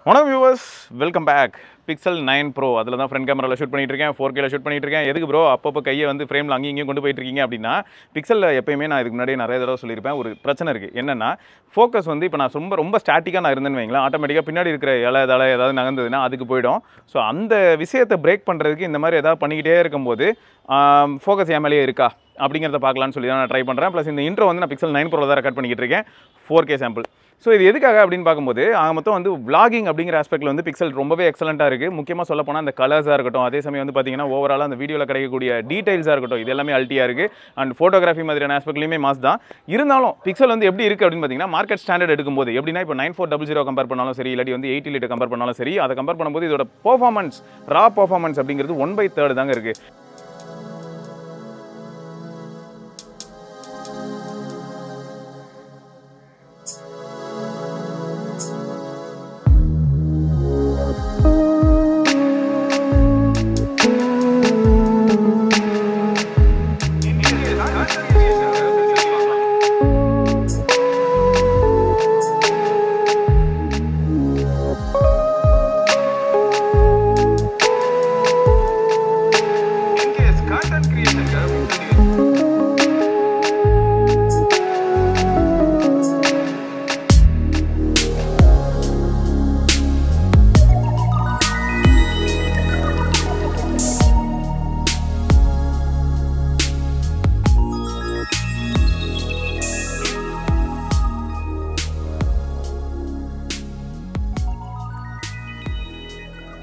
வணக்கம் viewers, welcome back. Pixel 9 Pro அதில் தான் ஃப்ரண்ட் கேமராவில் ஷூட் பண்ணிட்டு இருக்கேன், 4Kல ஷூட் பண்ணிட்டு இருக்கேன். எதுக்கு ப்ரோ அப்பப்போ கையை வந்து ஃப்ரேமில் அங்கேயும் இங்கேயும் கொண்டு போயிட்டு இருக்கீங்க அப்படின்னா, பிக்சலில் எப்பயுமே நான் இதுக்கு முன்னாடி நிறைய தடவை சொல்லியிருப்பேன், ஒரு பிரச்சனை இருக்குது. என்னென்னா ஃபோக்கஸ் வந்து இப்போ நான் ரொம்ப ஸ்டாட்டிக்காக நான் இருந்தேன்னு வைங்களேன், ஆட்டோமேட்டிக்காக பின்னாடி இருக்கிற இலை ஏதாவது நகர்ந்ததுன்னா அதுக்கு போயிடும். ஸோ அந்த விஷயத்தை பிரேக் பண்ணுறதுக்கு இந்த மாதிரி ஏதாவது பண்ணிக்கிட்டே இருக்கும்போது ஃபோக்கஸ் என் மேலேயே இருக்கா அப்படிங்கிறத பார்க்கலான்னு சொல்லி தான் நான் ட்ரை பண்ணுறேன். ப்ளஸ் இந்த இன்ட்ரோ வந்து நான் Pixel 9 Pro தான் ரெக்கார்ட் பண்ணிக்கிட்டு இருக்கேன், 4K சாம்பிள். ஸோ இது எதுக்காக அப்படின்னு பார்க்கும்போது மொத்தம் வந்து vlogging அப்படிங்கிற ஆஸ்பெக்டில் வந்து பிக்சல் ரொம்பவே எக்ஸலண்ட்டாக இருக்குது. முக்கியமாக சொல்ல போனால் அந்த கலர்ஸாக இருக்கட்டும், அதே சமயம் வந்து பார்த்தீங்கன்னா ஓவராலாக அந்த வீடியோவில் கிடைக்கக்கூடிய டீடைல்ஸாக இருக்கட்டும், இது எல்லாமே அல்ட்டியாக இருக்குது. அண்ட் ஃபோட்டோகிராஃபி மாதிரியான ஆஸ்பெக்ட்லையுமே மாஸ் தான். இருந்தாலும் பிக்சல் வந்து எப்படி இருக்குது அப்படின்னு பார்த்தீங்கன்னா, மார்க்கெட் ஸ்டாண்டர்ட் எடுக்கும்போது எப்படின்னா இப்போ 9400 கம்பேர் பண்ணாலும் சரி, இல்லாட்டி வந்து 80 கம்பேர் பண்ணாலும் சரி, அதை கம்பேர் பண்ணும்போது இதோட பெர்ஃபார்மன்ஸ், ரா பெர்ஃபார்மன்ஸ் அப்படிங்கிறது 1/3 தாங்க இருக்குது.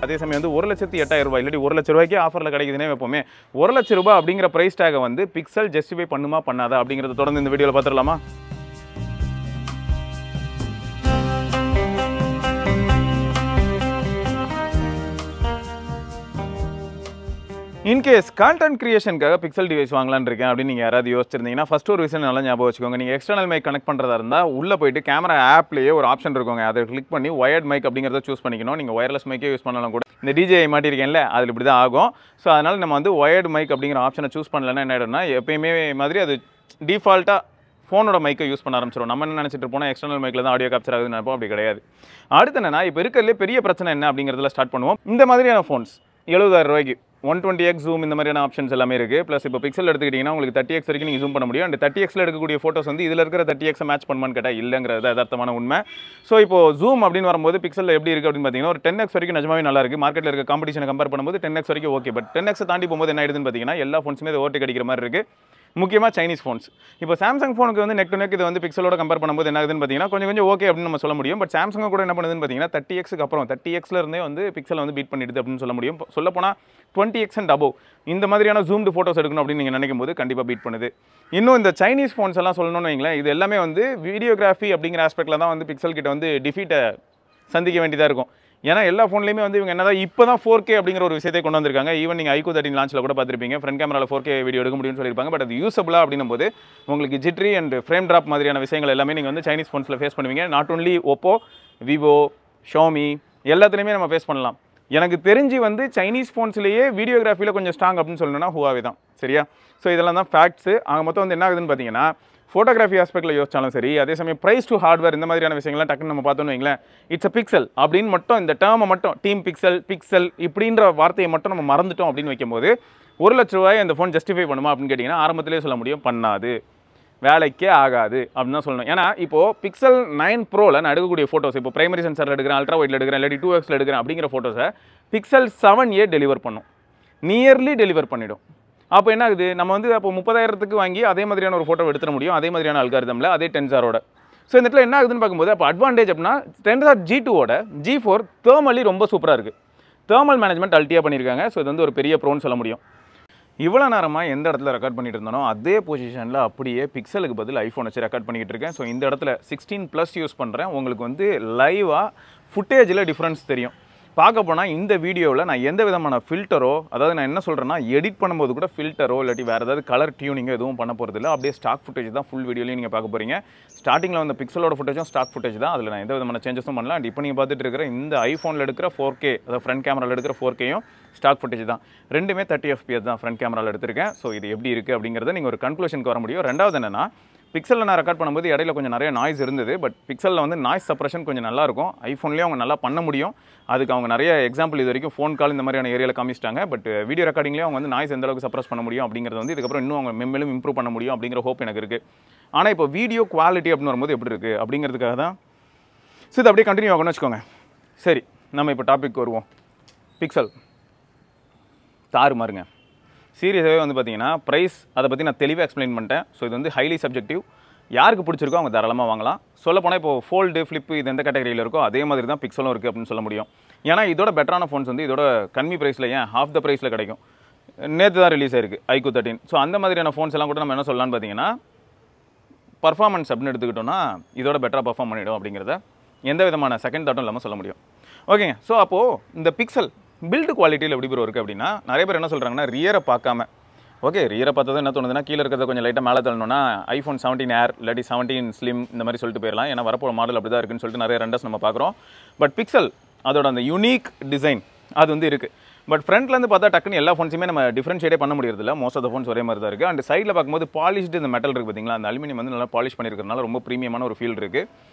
அதே சமயம் வந்து 1,08,000 ரூபாய் இல்லாட்டி 1 லட்ச ரூபாய்க்கு ஆஃபரில் கிடைக்குதுன்னே வைப்போமே, 1 லட்ச ரூபாய் அப்படிங்கிற ப்ரைஸ் டேகை வந்து பிக்சல் ஜஸ்டிஃபை பண்ணுமா பண்ணாதா அப்படிங்கிறத தொடர்ந்து இந்த வீடியோவில் பார்த்துடலாமா? இன்கேஸ் கான்டென்ட் கிரியேஷனுக்காக பிக்சல் டிவைஸ் வாங்கலான்னு இருக்கேன் அப்படின்னு நீங்கள் யாராவது யோசிச்சிருந்தீங்கன்னா, ஃபஸ்ட் ஒரு விஷயம் நல்லா ஞாபகம் வச்சுக்கோங்க. நீங்கள் எக்ஸ்டர்னல் மைக் கனெக்ட் பண்ணுறதா இருந்தால் உள்ளே போயிட்டு கேமரா ஆப்லேயே ஒரு ஆப்ஷன் இருக்குங்க, அதை கிளிக் பண்ணி ஒயர்ட் மைக் அப்படிங்கிறத சூஸ் பண்ணிக்கணும். நீங்கள் ஒயர்லெஸ் மைக்கே யூஸ் பண்ணலாம் கூட. இந்த டிஜே மாட்டியிருக்கேன்ல, அதில் இப்படி தான் ஆகும். ஸோ அதனால் நம்ம வந்து ஒயர்டு மைக் அப்படிங்கிற ஆப்ஷனை சூஸ் பண்ணலன்னா என்ன ஆகிடும்னா, எப்பயுமே மாதிரி அது டிஃபால்ட்டாக ஃபோனோட மைக்கை யூஸ் பண்ண ஆரம்பிச்சிடும். நம்ம என்ன நினச்சிட்டு போனால் எக்ஸ்டர்னல் மைக்கில் தான் ஆடியோ கேப்சர் ஆகுதுன்னு நினைப்போம், அப்படி கிடையாது. அடுத்து என்னன்னா, இப்போ இருக்கிறதுலே பெரிய பிரச்சனை என்ன அப்படிங்கிறதுல ஸ்டார்ட் பண்ணுவோம். இந்த மாதிரியான ஃபோன்ஸ் 70,000 ரூபாய்க்கு 120x ஜூம் இந்த மாதிரியான ஆப்ஷன்ஸ் எல்லாமே இருக்குது. ப்ளஸ் இப்போ பிக்சல் எடுத்துக்கிட்டிங்கன்னா உங்களுக்கு 30x வரைக்கும் நீங்கள் ஜூம் பண்ண முடியும். அண்ட் 30xல எடுக்கக்கூடிய ஃபோட்டோஸ் வந்து இதில் இருக்கிற 30x மேட்ச் பண்ணுமான்னு கேட்டால் இல்லைங்கிறது யதார்த்தமான உண்மை. ஸோ இப்போ ஜூம் அப்படின்னு வரும்போது பிக்சலில் எப்படி இருக்குது அப்படின்னு பார்த்தீங்கன்னா, ஒரு 10x வரைக்கும் நிஜமாவே நல்லா இருக்குது. மார்க்கெட்டில் இருக்க காம்படிஷனை கம்பேர் பண்ணும்போது 10x வரைக்கும் ஓகே. பட் 10x தாண்டி போகும்போது என்ன ஆயிடுதுன்னு பார்த்தீங்கன்னா, எல்லா ஃபோன்ஸுமே இது ஓவர்டேக் அடிக்கிற மாதிரி இருக்குது. முக்கியமாக சைனீஸ் ஃபோன்ஸ். இப்போ சாம்சங் ஃபோனுக்கு வந்து நெக் டு நெக் இது வந்து பிக்சலோட கம்பேர் பண்ணும்போது என்ன ஆகுதுன்னு பார்த்தீங்கன்னா, கொஞ்சம் ஓகே அப்படின்னு நம்ம சொல்ல முடியும். பட் சாம்சங் கூட என்ன பண்ணுதுன்னு பார்த்தீங்கன்னா, 30xக்கு அப்புறம் 30xல இருந்தே வந்து பிக்சல் வந்து பீட் பண்ணிடுது அப்படின்னு சொல்ல முடியும். சொல்லப்போனால் 20x அண்ட் அபோவ் இந்த மாதிரியான ஜூம்டு ஃபோட்டோஸ் எடுக்கணும் அப்படின்னு நீங்கள் நினைக்கும் போது கண்டிப்பாக பீட் பண்ணுது. இன்னும் இந்த சைனீஸ் ஃபோன்ஸ் எல்லாம் சொல்லணும்னு வைங்களேன், இது எல்லாமே வந்து வீடியோகிராஃபி அப்படிங்கிற ஆஸ்பெக்டில் தான் வந்து பிக்சல் கிட்ட வந்து டிஃபீட்டை சந்திக்க வேண்டியதாக இருக்கும். ஏன்னா எல்லா ஃபோன்லையுமே வந்து இவங்க என்னதான் இப்போ தான் 4K அப்படிங்கிற ஒரு விஷயத்தை கொண்டு வந்திருக்காங்க. ஈவன் நீங்கள் iQOO 13 லான்ச்சில் கூட பார்த்துருப்பீங்க, ஃப்ரண்ட் கேமராவில் 4K வீடியோ எடுக்க முடியும்னு சொல்லியிருப்பாங்க. பட் அது யூஸபிளாக அப்படின்னும் போது உங்களுக்கு ஜிட்ரி அண்ட் ஃப்ரேம் ட்ராப் மாதிரியான விஷயங்கள் எல்லாமே நீங்கள் வந்து சைனீஸ் ஃபோன்ஸில் ஃபேஸ் பண்ணுவீங்க. Not only Oppo, Vivo, Xiaomi எல்லாத்துலேயுமே நம்ம ஃபேஸ் பண்ணலாம். எனக்கு தெரிஞ்சு வந்து சைனீஸ் ஃபோன்ஸ்லேயே வீடியோகிராஃபியில் கொஞ்சம் ஸ்ட்ராங் அப்படின்னு சொல்லணும்னா ஹுவாவே தான். சரியா? ஸோ இதெல்லாம் தான் ஃபேக்ட்ஸு. மொத்தம் வந்து என்ன ஆகுதுன்னு பார்த்தீங்கன்னா, ஃபோட்டோகிராஃபி ஆஸ்பெக்டில் யோசிச்சாலும் சரி, அதே சமயம் ப்ரைஸ் டு ஹார்ட்வேர் இந்த மாதிரியான விஷயங்கள்லாம் டக்குன்னு நம்ம பார்த்தோன்னு வைங்களேன், இட்ஸ் அ பிக்சல் அப்படின்னு மட்டும் இந்த டேர்மை மட்டும் டீம் பிக்சல் இப்படின்ற வார்த்தையை மட்டும் நம்ம மறந்துட்டோம் அப்படின்னு வைக்கும்போது 1 லட்ச ரூபாய் அந்த ஃபோன் ஜஸ்டிஃபை பண்ணுமா அப்படின்னு கேட்டிங்கன்னா, ஆரம்பத்திலே சொல்ல முடியும், பண்ணாது, வேலைக்கே ஆகாது அப்படின்னு தான் சொல்லணும். ஏன்னா இப்போது Pixel 9 Proவில் நான் எடுக்கக்கூடிய ஃபோட்டோஸ், இப்போ பிரைமரி சென்சாரில் எடுக்கிறேன், அல்ட்ரா வைட்டில் எடுக்கிறேன், இல்லாட்டி 2xல எடுக்கிறேன் அப்படிங்கிற ஃபோட்டோஸை Pixel 7a டெலிவர் பண்ணும், நியர்லி டெலிவர் பண்ணிவிடும். அப்போ என்ன ஆகுது, நம்ம வந்து அப்போ 30,000க்கு வாங்கி அதே மாதிரியான ஒரு ஃபோட்டோ எடுத்துட முடியும், அதே மாதிரியான அல்காரிதமில், அதே டென்சாரோட. ஸோ இந்த இடத்துல என்ன ஆகுதுன்னு பார்க்கும்போது, அப்போ அட்வான்டேஜ் அப்படின்னா Tensor G2ஓட G4 தேர்மலி ரொம்ப சூப்பராக இருக்குது. தேர்மல் மேனேஜ்மெண்ட் அல்ட்டியாக பண்ணியிருக்காங்க. ஸோ இது வந்து ஒரு பெரிய ப்ரோன்னு சொல்ல முடியும். இவ்வளோ நேரமாக எந்த இடத்துல ரெக்கார்ட் பண்ணிட்டு இருந்தானோ அதே பொசிஷனில் அப்படியே பிக்சலுக்கு பதில் ஐஃபோன் வச்சு ரெக்கார்ட் பண்ணிக்கிட்டு இருக்கேன். ஸோ இந்த இடத்துல 16+ யூஸ் பண்ணுறேன். உங்களுக்கு வந்து லைவாக ஃபுட்டேஜில் டிஃப்ரென்ஸ் தெரியும். பார்க்க போனால் இந்த வீடியோவில் நான் எந்த விதமான ஃபில்டரோ, அதாவது நான் என்ன சொல்கிறேன்னா, எடிட் பண்ணும்போது கூட ஃபில்டரோ இல்லாட்டி வேறு ஏதாவது கலர் டியூனிங்கோ எதுவும் பண்ண போகிறதில்ல. அப்படியே ஸ்டாக் ஃபுட்டேஜ் தான் ஃபுல் வீடியோலையும் நீங்கள் பார்க்க போகிறீங்க. ஸ்டார்டிங்கில் வந்து பிக்சலோட ஃபுட்டேஜும் ஸ்டாக் ஃபுட்டேஜ் தான், அதில் நான் எந்த விதமான சேஞ்சஸும் பண்ணலாம். அண்ட் இப்போ நீங்கள் பார்த்துட்டு இருக்கிற இந்த ஐஃபோனில் எடுக்கிற 4K, அதாவது ஃப்ரண்ட் கேமராவில் எடுக்கிற 4Kயும் ஸ்டாக் ஃபுட்டேஜ் தான். ரெண்டுமே 30 FPS தான் ஃப்ரண்ட் கேமராவில் எடுத்திருக்கேன். ஸோ இது எப்படி இருக்குது அப்படிங்கிறத நீங்கள் ஒரு கன்க்ளூஷனுக்கு வர முடியும். ரெண்டாவது என்னென்னா, பிக்சலில் நான் ரெக்கார்ட் பண்ணும்போது இடையில கொஞ்சம் நிறைய நாய்ஸ் இருந்தது. பட் பிக்சலில் வந்து நாய்ஸ் சப்ரஷன் கொஞ்சம் நல்லாயிருக்கும். ஐஃபோன்லேயே அவங்க நல்லா பண்ண முடியும். அதுக்கு அவங்க நிறைய எக்ஸாம்பிள் இது வரைக்கும் ஃபோன் கால் இந்த மாதிரியான ஏரியாவில் காமிச்சிட்டாங்க. பட் வீடியோ ரெக்கார்டிங்லேயே அவங்க வந்து நாய்ஸ் எந்த அளவுக்கு சப்ரஸ் பண்ண முடியும் அப்படிங்கிறது வந்து இதுக்கப்புறம் இன்னும் அவங்க மென்மேலும் இம்ப்ரூவ் பண்ண முடியும் அப்படிங்கிற ஹோப் எனக்கு இருக்குது. ஆனால் இப்போ வீடியோ குவாலிட்டி அப்படின்னு வரும்போது எப்படி இருக்குது அப்படிங்கிறதுக்காக தான் இது அப்படியே கண்டினியூ ஆகணும்னு வச்சுக்கோங்க. சரி, நம்ம இப்போ டாபிக் வருவோம். பிக்சல் தாறுமாறுங்க. சீரியஸாகவே வந்து பார்த்தீங்கன்னா ப்ரைஸ் அதை பற்றி நான் தெளிவாக எக்ஸ்பிளைன் பண்ணிட்டேன். ஸோ இது வந்து ஹைலி சப்ஜெக்டிவ். யாருக்கு பிடிச்சிருக்கோ அவங்க தாராளமாக வாங்கலாம். சொல்லப்போனால் இப்போ ஃபோல்டு ஃப்ளிப்பு இது எந்த கேட்டகரியில் இருக்கோ அதே மாதிரி தான் பிக்சலும் இருக்குது அப்படின்னு சொல்ல முடியும். ஏன்னா இதோட பெட்டரான ஃபோன்ஸ் வந்து இதோட கம்மி ப்ரைஸில் ஏன் ஹாஃப் த ப்ரைஸில் கிடைக்கும். நேற்று தான் ரிலீஸ் ஆயிருக்கு iQOO 13. ஸோ அந்த மாதிரியான ஃபோன்ஸ் எல்லாம் கூட நம்ம என்ன சொல்லலாம்னு பார்த்தீங்கன்னா பர்ஃபார்மன்ஸ் அப்படின்னு எடுத்துக்கிட்டோம்னா இதோட பெட்டராக பர்ஃபார்ம் பண்ணிடும் அப்படிங்கிறத எந்த விதமான செகண்ட் தாட்டும் இல்லாமல் சொல்ல முடியும். ஓகேங்க. ஸோ அப்போது இந்த பிக்சல் பில்டு குவாலிட்டியில் எப்படி ப்ரோ இருக்குது அப்படின்னா நிறைய பேர் என்ன சொல்கிறாங்கன்னா ரியரை பார்க்காம ஓகே ரியரை பார்த்தது என்ன தோணுதுன்னா கீழே இருக்கிறத கொஞ்சம் லைட்டாக மேலே தள்ளணும்னா iPhone 17 Air இல்லாட்டி 17 Slim இந்த மாதிரி சொல்லிட்டு போயிடலாம். ஏன்னா வரப்போ மாடல் அப்படி தான் இருக்குன்னு சொல்லிட்டு நிறைய ரெண்டர்ஸ் நம்ம பார்க்குறோம். பட் பிக்சல் அதோட அந்த யூனிக் டிசைன் அது வந்து இருக்குது. பட் ஃப்ரண்ட்லேருந்து பார்த்தா டக்குன்னு எல்லா ஃபோன்ஸுமே நம்ம டிஃப்ரென்ஷியேட்டே பண்ண முடியறதில்ல. மோஸ்ட் ஆஃப் த ஃபோன்ஸ் ஒரே மாதிரி தான் இருக்குது. அண்ட் சைடில் பார்க்கும்போது பாலிஷ்டு இந்த மெட்டல் இருக்குது பார்த்தீங்களா, அந்த அலுமினியம் வந்து நல்லா பாலிஷ் பண்ணியிருக்கிறதுனால ரொம்ப ப்ரீமியமான ஒரு ஃபீல் இருக்குது.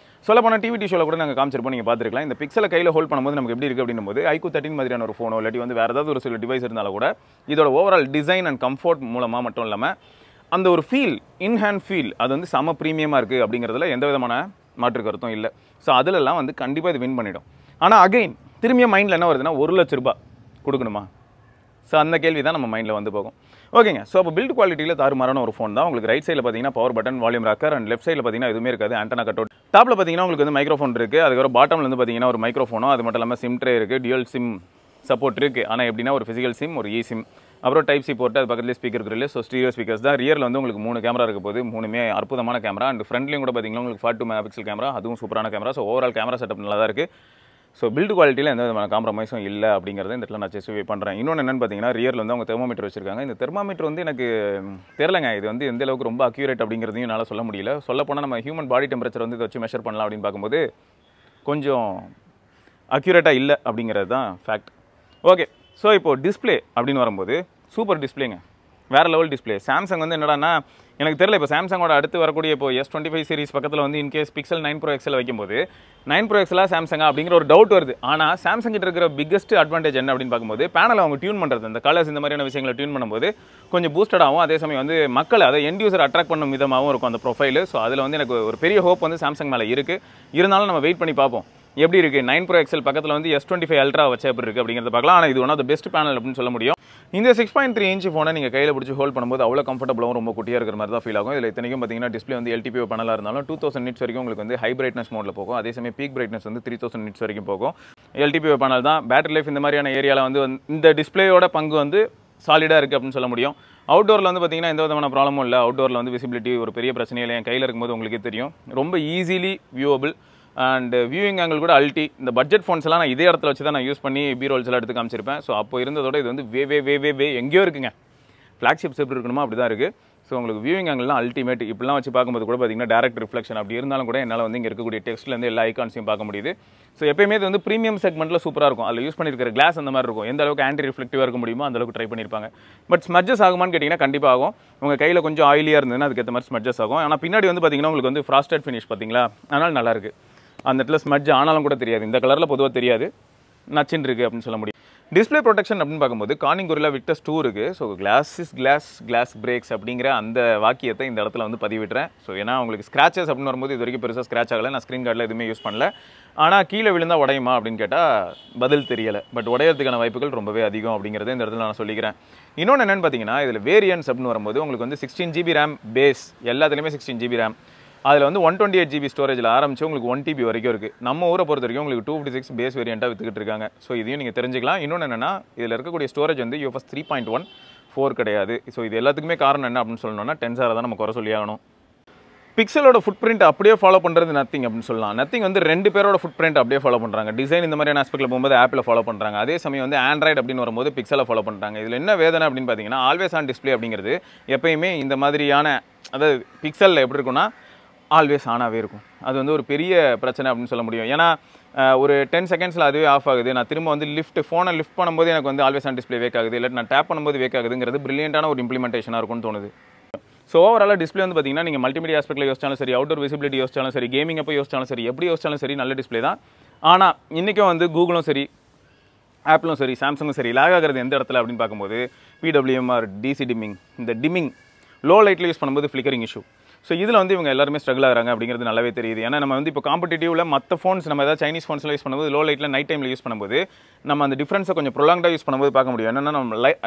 சொல்ல போனால் டிவி ஷோவில் கூட நாங்கள் காமிச்சிருப்போம், நீங்கள் பார்த்துருக்கலாம். இந்த பிக்சலை கையில் ஹோல்ட் பண்ணும்போது நமக்கு எப்படி இருக்குது அப்படின்னும் போது iQOO 13 மாதிரியான ஒரு ஃபோனோ இல்லாட்டி வந்து வேறு ஏதாவது ஒரு சில டிவைஸ் இருந்தாலும் கூட இதோட ஓவரால் டிசைன் அண்ட் கம்ஃபர்ட் மூலமாக மட்டும் இல்லாமல் அந்த ஒரு ஃபீல் இன்ஹேண்ட் ஃபீல் அது வந்து செம ப்ரீமியமாக இருக்குது அப்படிங்கிறதுல எந்த விதமான மாற்று கருத்தும் இல்லை. ஸோ அதிலெல்லாம் வந்து கண்டிப்பாக இது வின் பண்ணிடும். ஆனால் அகைன் திரும்பியும் மைண்டில் என்ன வருதுன்னா 1 லட்ச ரூபாய் கொடுக்கணுமா? ஸோ அந்த கேள்வி தான் நம்ம மைண்டில் வந்து போகும். ஓகேங்க. ஸோ அப்போ பில்ட் குவாலிட்டியில் தாறுமாறான ஒரு ஃபோன் தான். உங்களுக்கு ரைட் சைடில் பார்த்தீங்கன்னா power button, volume rocker, and left சைடில் பார்த்தீங்கன்னா எதுவுமே இருக்காது. Antenna cut out. டாப்பில் பார்த்தீங்கன்னா உங்களுக்கு வந்து மைக்ரோஃபோன் இருக்குது. அதுக்கப்புறம் பாட்டமில் வந்து பார்த்தீங்கன்னா ஒரு மைக்ரோஃபோனோ அது மட்டும் இல்லாமல் சிம் ட்ரே இருக்குது. டியூல் சிம் சப்போர்ட் இருக்குது. ஆனால் எப்படின்னா ஒரு ஃபிசிக்கல் சிம், ஒரு இ சிம், அப்புறம் டைப் சி போட்டு அது பக்கத்துலேயே ஸ்பீக்கர் இருக்குது. ஸோ ஸ்டீரியோ ஸ்பீக்கர்ஸ் தான். ரியரில் வந்து உங்களுக்கு 3 கேமரா இருக்க போது 3மே அற்புதமான கேமரா. அண்ட் ஃப்ரண்ட்லேயும் கூட பார்த்தீங்கன்னா உங்களுக்கு 42 மெகாபிக்சல் கேமரா, அதுவும் சூப்பரான camera. So overall camera setup நல்லா தான் இருக்குது. ஸோ பில்டு குவாலிட்டியில் எந்த விதமான காம்ப்ரமைஸும் இல்லை அப்படிங்கிறத இந்த இடத்துல நான் ஜஸ்டிஃபை பண்ணுறேன். இன்னொன்று என்னென்னு பார்த்தீங்கன்னா ரியரில் வந்து அவங்க தெர்மோமீட்டர் வச்சிருக்காங்க. இந்த தெர்மோமீட்டர் வந்து எனக்கு தெரிலங்க இது வந்து எந்த அளவுக்கு ரொம்ப அக்யூரேட் அப்படிங்கிறதையும் என்னால் சொல்ல முடியல. சொல்லப்போனால் நம்ம ஹியூமன் பாடி டெம்பரேச்சர் வந்து இதை வச்சு மெஷர் பண்ணலாம் அப்படின்னு பார்க்கும்போது கொஞ்சம் அக்யூரேட்டாக இல்லை அப்படிங்கிறது தான் ஃபேக்ட். ஓகே. ஸோ இப்போது டிஸ்பிளே அப்படின்னு வரும்போது சூப்பர் டிஸ்பிளேங்க, வேறு லெவல் டிஸ்பிளே. சாம்சங் வந்து என்னடான்னா எனக்கு தெரியல இப்போ சாம்சங்கோட அடுத்து வரக்கூடிய இப்போ S25 சீரிஸ் பக்கத்தில் வந்து இன்கேஸ் பிக்சல் 9 Pro XL வைக்கும்போது 9 Pro XL சாம்சங்கா அப்படிங்கிற ஒரு டவுட் வருது. ஆனால் சாம்சங் கிட்ட இருக்கிற பிக்கஸ்ட் அட்வான்டேஜ் என்ன அப்படின்னு பார்க்கும்போது பேனல் அவங்க டியூன் பண்ணுறது, இந்த கலர்ஸ் இந்த மாதிரியான விஷயங்களை டியூன் பண்ணும்போது கொஞ்சம் பூஸ்டடாகவும் அதே சமயம் வந்து மக்களை அதை எண்ட் யூசர் அட்ராக்ட் பண்ணும் விதமாகவும் இருக்கும் அந்த ப்ரொஃபைல். ஸோ அதில் வந்து எனக்கு ஒரு பெரிய ஹோப் வந்து சாம்சங் மேலே இருக்குது. இருந்தாலும் நம்ம வெயிட் பண்ணி பார்ப்போம் எப்படி இருக்குது. 9 Pro XL பக்கத்தில் வந்து S25 Ultra வச்சா எப்படி இருக்குது அப்படிங்கிறத பார்க்கலாம். ஆனால் இது one of the best panel அப்படின்னு சொல்ல முடியும். இந்த 6.3 இன்ச் ஃபோனை நீங்கள் கையில் பிடிச்சி ஹோல்ட் பண்ணும்போது அவ்வளோ கம்ஃபர்டபுளாகவும் ரொம்ப குட்டியாக இருக்கிற மாதிரி தான் ஃபீல் ஆகும். இதில் இத்தனைக்கும் பார்த்தீங்கன்னா டிஸ்பிளே வந்து LTPO பேனலாக இருந்தாலும் 2000 nits வரைக்கும் உங்களுக்கு வந்து ஹை பிரைட்னஸ் மோடில் போகும். அதே சமயம் பீக் பிரைட்னஸ் வந்து 3000 nits வரைக்கும் போகும். LTPO பேனல் தான். பேட்டரி லைஃப் இந்த மாதிரியான ஏரியாவில் வந்து இந்த டிஸ்பிளேயோட பங்கு வந்து சாலிடாக இருக்குது அப்படின்னு சொல்ல முடியும். அவுட்டோரில் வந்து பார்த்தீங்கன்னா எந்த விதமான ப்ராப்ளமும் இல்லை. அவுட்டோரில் வந்து விசிபிலிட்டி ஒரு பெரிய பிரச்சனை இல்லை. என் கையில் இருக்கும்போது உங்களுக்கே தெரியும் ரொம்ப easily viewable. And viewing angle கூட அல்டி. இந்த பட்ஜெட் ஃபோன்ஸ் எல்லாம் நான் இதே இடத்துல வச்சு தான் நான் யூஸ் பண்ணி பீரோல்ஸ் எல்லாம் எடுத்து காமிச்சிருப்பேன். ஸோ அப்போ இருந்ததோட இது வந்து வே எங்கேயோ இருக்குங்க. ஃப்ளாக்ஷிப்ஸ் எப்படி இருக்கணுமோ அப்படி தான் இருக்குது. ஸோ உங்களுக்கு வியூவிங் ஆங்கிள்லாம் அல்டிமேட். இப்படிலாம் வச்சு பார்க்கும்போது கூட பார்த்தீங்கன்னா டேரக்ட் ரிஃப்ளெக்ஷன் அப்படி இருந்தாலும் கூட என்னால் வந்து இங்கே இருக்கக்கூடிய டெக்ஸ்ட்லேருந்து எல்லா ஐகான்ஸையும் பார்க்க முடியுது. ஸோ எப்பயுமே இது வந்து ப்ரீமியம் செக்மெண்ட்டில் சூப்பராக இருக்கும். அதில் யூஸ் பண்ணியிருக்கிற கிளாஸ் அந்த மாதிரி இருக்கும். எந்த அளவுக்கு ஆன்டி ரிஃப்ளெக்டிவாக இருக்க முடியுமோ அந்த அளவுக்கு ட்ரை பண்ணியிருப்பாங்க. பட் ஸ்மட்ஜஸ் ஆகுமான்னு கேட்டிங்கன்னா கண்டிப்பாக ஆகும். உங்கள் கையில் கொஞ்சம் ஆயிலியாக இருந்ததுன்னா அதுக்கேற்ற மாதிரி ஸ்மட்ஜஸ் ஆகும். ஆனால் பின்னாடி வந்து பார்த்தீங்கன்னா உங்களுக்கு வந்து ஃப்ராஸ்டட் ஃபினிஷ் பார்த்தீங்களா, அதனால் நல்லாயிருக்கு. அந்த இடத்துல ஸ்மட்ஜ் ஆனாலும் கூட தெரியாது. இந்த கலரில் பொதுவாக தெரியாது, நச்சுன்னு இருக்குது அப்படின்னு சொல்ல முடியும். டிஸ்பிளே ப்ரொடெக்ஷன் அப்படின்னு பார்க்கும்போது கார்னிங் கொரில்லா விக்டஸ் 2 இருக்குது. So glass is glass breaks அப்படிங்கிற அந்த வாக்கியத்தை இந்த இடத்துல வந்து பதிவிட்டுறேன். ஸோ ஏன்னா உங்களுக்கு ஸ்க்ராச்சஸ் அப்படின்னு வரும்போது இது வரைக்கும் பெருசாக ஸ்க்ராச் ஆகலை. நான் ஸ்க்ரீன் கார்டில் எதுவுமே யூஸ் பண்ணல. ஆனால் கீழே விழுந்தால் உடையுமா அப்படின்னு கேட்டால் பதில் தெரியலை. பட் உடையறதுக்கான வாய்ப்புகள் ரொம்பவே அதிகம் அப்படிங்கிறத இந்த இடத்துல நான் சொல்லிக்கிறேன். இன்னொன்று என்னென்னு பார்த்தீங்கன்னா இதில் வேரியன்ட்ஸ் அப்படின்னு வரும்போது உங்களுக்கு வந்து 16 GB RAM பேஸ், எல்லாத்துலேயுமே 16 GB RAM. அதில் வந்து 128 GB ஸ்டோரேஜில் ஆரம்பிச்சு உங்களுக்கு 1 TB வரைக்கும் இருக்குது. நம்ம ஊரை பொறுத்த வரைக்கும் உங்களுக்கு 256 பேஸ் வேரியண்ட்டாக வித்துக்கிட்டு இருக்காங்க. ஸோ இதையும் நீங்கள் தெரிஞ்சுக்கலாம். இன்னொன்று என்னென்னா இதில் இருக்கக்கூடிய ஸ்டோரேஜ் வந்து UFS 3.1 4 கிடையாது. ஸோ இது எல்லாத்துக்குமே காரணம் என்ன அப்படின்னு சொல்லணும்னா டென்சாரை தான் நம்ம குறை சொல்லி ஆகணும். பிக்சலோட ஃபுட் பிரிண்ட் அப்படியே ஃபாலோ பண்ணுறது நத்திங் அப்படின்னு சொல்லலாம். நத்திங் வந்து 2 பேரோட ஃபுட் பிரிண்ட் அப்படியே ஃபாலோ பண்ணுறாங்க. டிசைன் இந்த மாதிரியான ஆஸ்பெக்டில் போகும்போது ஆப்பில் ஃபாலோ பண்ணுறாங்க. அதே சமயம் வந்து ஆண்ட்ராய்டு அப்படின்னு வரும்போது பிக்சலை ஃபாலோ பண்ணுறாங்க. இதில் என்ன வேதனை அப்படின்னு பார்த்தீங்கன்னா ஆல்வேஸ் ஆன் டிஸ்பிளே அப்படிங்கிறது எப்பயுமே இந்த மாதிரியான அதாவது பிக்சலில் எப்படி இருக்குன்னா ஆல்வேஸ் ஆனாகவே இருக்கும். அது வந்து ஒரு பெரிய பிரச்சனை அப்படின்னு சொல்ல முடியும். ஏன்னா ஒரு 10 செகண்ட்ஸில் அதுவே ஆஃப் ஆகுது. நான் திரும்ப வந்து ஃபோனை லிஃப்ட் பண்ணும்போது எனக்கு வந்து ஆல்வேஸ் ஆன் டிஸ்பிளே வேக் ஆகுது, இல்லை நான் டேப் பண்ணும்போது வேக் ஆகுதுங்கிறது பிரில்லியண்டான ஒரு இம்ப்ளிமெண்டேஷனாக இருக்கும்னு தோணுது. ஸோ ஓவராலாக டிஸ்பிளே வந்து பார்த்தீங்கன்னா நீங்கள் மல்டிமீடியா ஆஸ்பெக்ட்டில் யோசிச்சாலும் சரி, அவுட்டோர் விசிபிலிட்டி யோசிச்சாலும் சரி, கேமிங் அப்போ யோசிச்சாலும் சரி, எப்படி யோசிச்சாலும் சரி நல்ல டிஸ்பிளே தான். ஆனால் இன்றைக்கும் வந்து கூகுளும் சரி, ஆப்பிளும் சரி, சாம்சங்கும் சரி லாக் ஆகிறது எந்த இடத்துல அப்படின்னு பார்க்கும்போது PWM DC டிம்மிங், இந்த டிம்மிங் லோ லைட்டில் யூஸ் பண்ணும்போது ஃப்ளிக்கரிங் இஷ்யூ. ஸோ இதில் வந்து இவங்க எல்லாருமே ஸ்ட்ரகிள் ஆகிறாங்க அப்படிங்கிறது நல்லாவே தெரியுது. ஏன்னா நம்ம வந்து இப்போ காம்படிட்டிவ்ல மற்ற ஃபோன்ஸ் நம்ம ஏதாவது சைனீஸ் ஃபோன்ஸ்லாம் யூஸ் பண்ணும்போது லோ லைட்டில் நைட் டைமில் யூஸ் பண்ணும்போது நம்ம அந்த டிஃப்ரென்ஸை கொஞ்சம் ப்ரொலாங்காக யூஸ் பண்ணும்போது பார்க்க முடியும். என்னென்னா